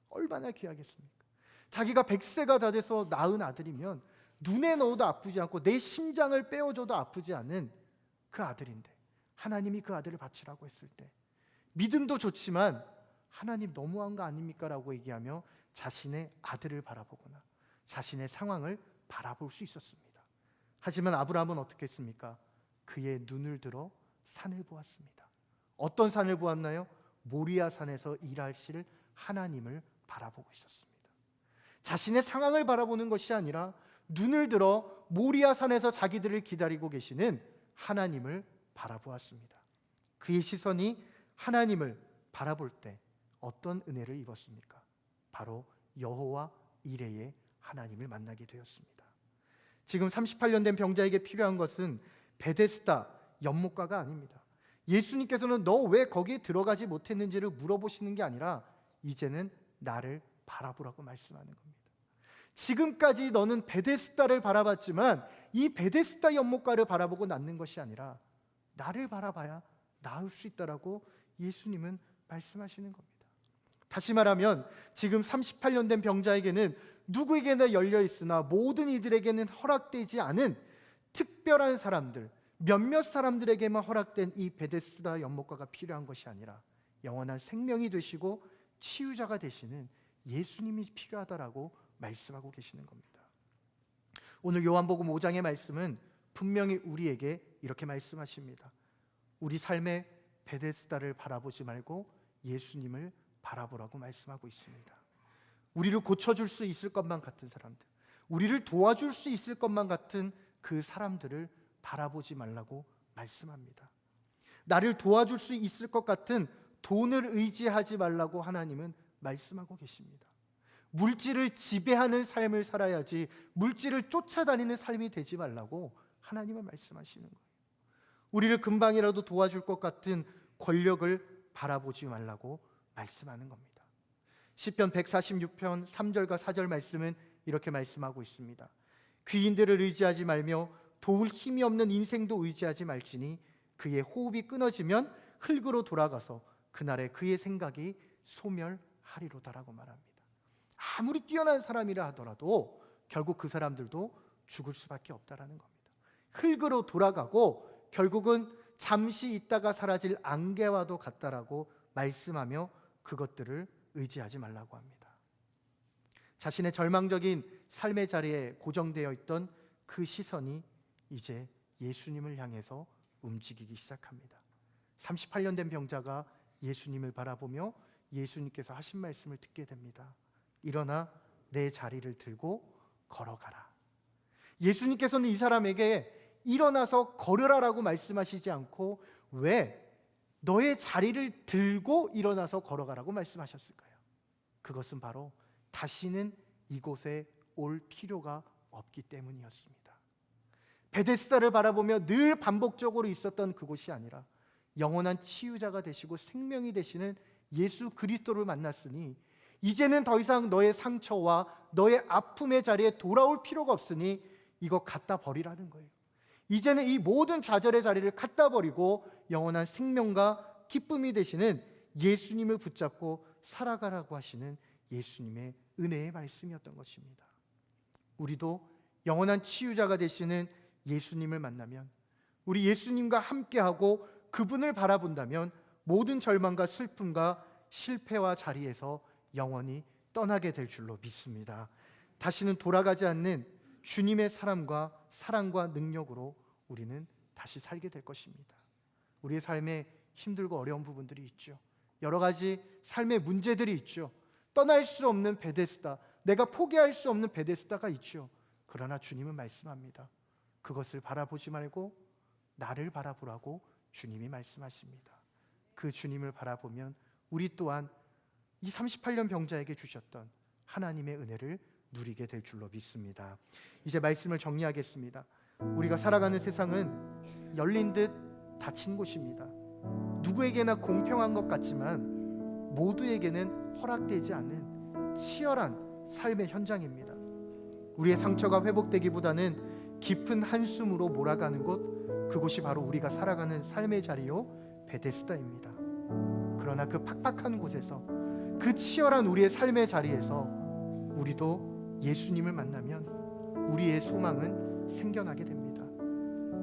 S1: 얼마나 귀하겠습니까? 자기가 100세가 다 돼서 낳은 아들이면 눈에 넣어도 아프지 않고 내 심장을 빼어줘도 아프지 않은 그 아들인데 하나님이 그 아들을 바치라고 했을 때 믿음도 좋지만 하나님 너무한 거 아닙니까? 라고 얘기하며 자신의 아들을 바라보거나 자신의 상황을 바라볼 수 있었습니다. 하지만 아브라함은 어떻게 했습니까? 그의 눈을 들어 산을 보았습니다. 어떤 산을 보았나요? 모리아 산에서 일하실 하나님을 바라보고 있었습니다. 자신의 상황을 바라보는 것이 아니라 눈을 들어 모리아 산에서 자기들을 기다리고 계시는 하나님을 바라보았습니다. 그의 시선이 하나님을 바라볼 때 어떤 은혜를 입었습니까? 바로 여호와 이레의 하나님을 만나게 되었습니다. 지금 38년 된 병자에게 필요한 것은 베데스다 연못가가 아닙니다. 예수님께서는 너 왜 거기에 들어가지 못했는지를 물어보시는 게 아니라 이제는 나를 바라보라고 말씀하는 겁니다. 지금까지 너는 베데스다를 바라봤지만 이 베데스다 연못가를 바라보고 낫는 것이 아니라 나를 바라봐야 나을 수 있다라고 예수님은 말씀하시는 겁니다. 다시 말하면 지금 38년 된 병자에게는 누구에게나 열려 있으나 모든 이들에게는 허락되지 않은 특별한 사람들, 몇몇 사람들에게만 허락된 이 베데스다 연못가가 필요한 것이 아니라 영원한 생명이 되시고 치유자가 되시는 예수님이 필요하다라고 말씀하고 계시는 겁니다. 오늘 요한복음 5장의 말씀은 분명히 우리에게 이렇게 말씀하십니다. 우리 삶의 베데스다를 바라보지 말고 예수님을 바라보라고 말씀하고 있습니다. 우리를 고쳐줄 수 있을 것만 같은 사람들, 우리를 도와줄 수 있을 것만 같은 그 사람들을 바라보지 말라고 말씀합니다. 나를 도와줄 수 있을 것 같은 돈을 의지하지 말라고 하나님은 말씀하고 계십니다. 물질을 지배하는 삶을 살아야지 물질을 쫓아다니는 삶이 되지 말라고 하나님은 말씀하시는 거예요. 우리를 금방이라도 도와줄 것 같은 권력을 바라보지 말라고 말씀하는 겁니다. 시편 146편 3절과 4절 말씀은 이렇게 말씀하고 있습니다. 귀인들을 의지하지 말며 도울 힘이 없는 인생도 의지하지 말지니 그의 호흡이 끊어지면 흙으로 돌아가서 그날에 그의 생각이 소멸하리로다라고 말합니다. 아무리 뛰어난 사람이라 하더라도 결국 그 사람들도 죽을 수밖에 없다라는 겁니다. 흙으로 돌아가고 결국은 잠시 있다가 사라질 안개와도 같다라고 말씀하며 그것들을 의지하지 말라고 합니다. 자신의 절망적인 삶의 자리에 고정되어 있던 그 시선이 이제 예수님을 향해서 움직이기 시작합니다. 38년 된 병자가 예수님을 바라보며 예수님께서 하신 말씀을 듣게 됩니다. 일어나 내 자리를 들고 걸어가라. 예수님께서는 이 사람에게 일어나서 걸으라라고 말씀하시지 않고 왜 너의 자리를 들고 일어나서 걸어가라고 말씀하셨을까요? 그것은 바로 다시는 이곳에 올 필요가 없기 때문이었습니다. 베데스다를 바라보며 늘 반복적으로 있었던 그곳이 아니라 영원한 치유자가 되시고 생명이 되시는 예수 그리스도를 만났으니 이제는 더 이상 너의 상처와 너의 아픔의 자리에 돌아올 필요가 없으니 이거 갖다 버리라는 거예요. 이제는 이 모든 좌절의 자리를 갖다 버리고 영원한 생명과 기쁨이 되시는 예수님을 붙잡고 살아가라고 하시는 예수님의 은혜의 말씀이었던 것입니다. 우리도 영원한 치유자가 되시는 예수님을 만나면 우리 예수님과 함께하고 그분을 바라본다면 모든 절망과 슬픔과 실패와 자리에서 영원히 떠나게 될 줄로 믿습니다. 다시는 돌아가지 않는 주님의 사랑과 능력으로 우리는 다시 살게 될 것입니다. 우리의 삶에 힘들고 어려운 부분들이 있죠. 여러 가지 삶의 문제들이 있죠. 떠날 수 없는 베데스다, 내가 포기할 수 없는 베데스다가 있죠. 그러나 주님은 말씀합니다. 그것을 바라보지 말고 나를 바라보라고 주님이 말씀하십니다. 그 주님을 바라보면 우리 또한 이 38년 병자에게 주셨던 하나님의 은혜를 누리게 될 줄로 믿습니다. 이제 말씀을 정리하겠습니다. 우리가 살아가는 세상은 열린 듯 닫힌 곳입니다. 누구에게나 공평한 것 같지만 모두에게는 허락되지 않는 치열한 삶의 현장입니다. 우리의 상처가 회복되기보다는 깊은 한숨으로 몰아가는 곳, 그곳이 바로 우리가 살아가는 삶의 자리요 베데스다입니다. 그러나 그 팍팍한 곳에서, 그 치열한 우리의 삶의 자리에서 우리도 예수님을 만나면 우리의 소망은 생겨나게 됩니다.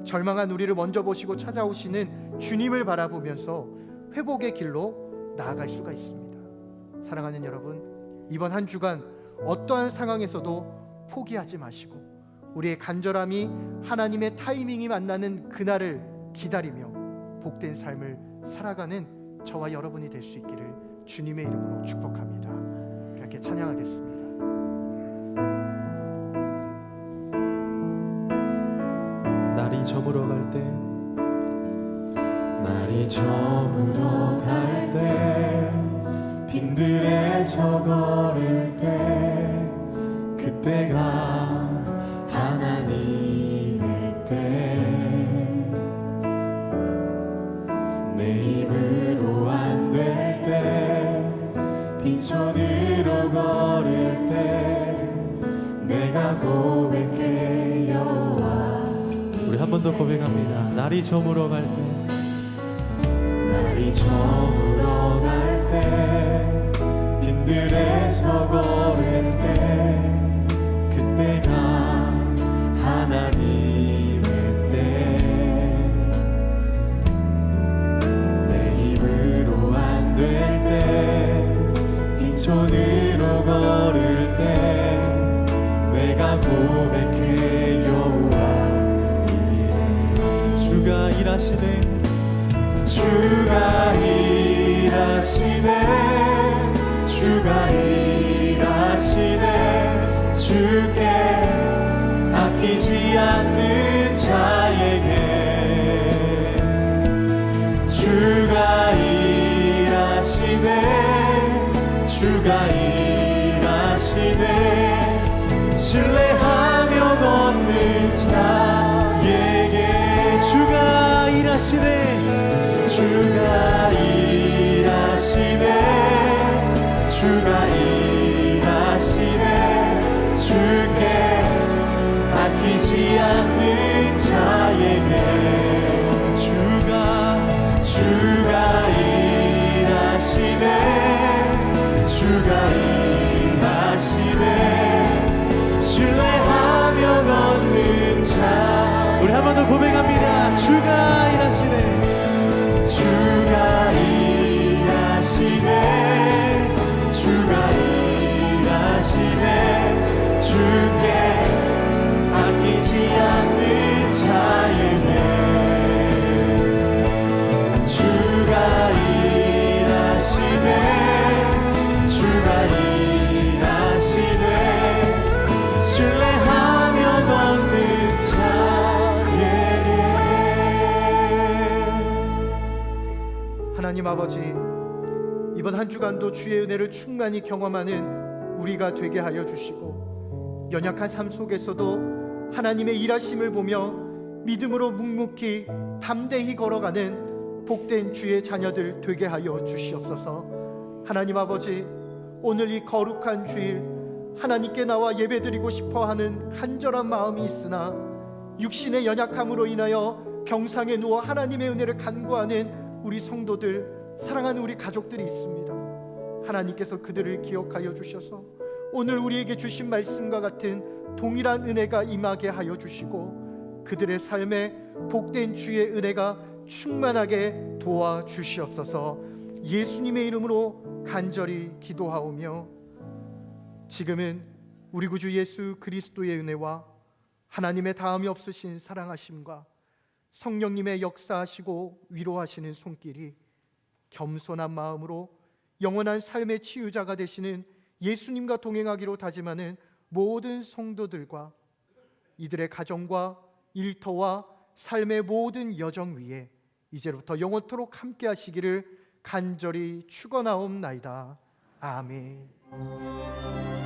S1: 절망한 우리를 먼저 보시고 찾아오시는 주님을 바라보면서 회복의 길로 나아갈 수가 있습니다. 사랑하는 여러분, 이번 한 주간 어떠한 상황에서도 포기하지 마시고 우리의 간절함이 하나님의 타이밍이 만나는 그날을 기다리며 복된 삶을 살아가는 저와 여러분이 될 수 있기를 주님의 이름으로 축복합니다. 이렇게 찬양하겠습니다.
S2: 날이 저물어 갈 때,
S3: 날이 저물어 갈 때, 빈들에서 걸을 때, 그때가 하나님의 때, 내 힘으로 안 될 때, 빈손으로 걸을 때, 내가 고백해 여호와.
S2: 우리 한 번 더 고백합니다. 날이 저물어 갈 때,
S3: 날이 저물어 갈 때, 빈들에서 걸을 때, 그때가 하나님의 때, 내 힘으로 안 될 때, 빈손으로 걸을 때, 내가 고백해 여호와 이르되.
S2: 주가 일하시네,
S3: 주가 일하시네, 주가 일하시네, 주께 아끼지 않는 자에게. 주가 일하시네, 주가 일하시네, 신뢰하며 얻는 자에게.
S2: 주가 일하시네,
S3: 주가 일하시네, 주가 일하시네, 주께 아끼지 않는 자에게. 주가 일하시네, 주가 일하시네, 신뢰하며 얻는 자.
S2: 우리 한 번 더 고백합니다. 주가 일하시네,
S3: 주가 일하시네, 주가 일하시네, 주께 아끼지 않는 자에게. 주가 일하시네, 주가 일하시네, 신뢰하며 얻는 자에게.
S1: 하나님 아버지, 이번 한 주간도 주의 은혜를 충만히 경험하는 우리가 되게 하여 주시고, 연약한 삶 속에서도 하나님의 일하심을 보며 믿음으로 묵묵히 담대히 걸어가는 복된 주의 자녀들 되게 하여 주시옵소서. 하나님 아버지, 오늘 이 거룩한 주일 하나님께 나와 예배드리고 싶어하는 간절한 마음이 있으나 육신의 연약함으로 인하여 병상에 누워 하나님의 은혜를 간구하는 우리 성도들, 사랑하는 우리 가족들이 있습니다. 하나님께서 그들을 기억하여 주셔서 오늘 우리에게 주신 말씀과 같은 동일한 은혜가 임하게 하여 주시고 그들의 삶에 복된 주의 은혜가 충만하게 도와주시옵소서. 예수님의 이름으로 간절히 기도하오며, 지금은 우리 구주 예수 그리스도의 은혜와 하나님의 다함이 없으신 사랑하심과 성령님의 역사하시고 위로하시는 손길이 겸손한 마음으로 영원한 삶의 치유자가 되시는 예수님과 동행하기로 다짐하는 모든 성도들과 이들의 가정과 일터와 삶의 모든 여정 위에 이제부터 영원토록 함께 하시기를 간절히 축원하옵나이다. 아멘.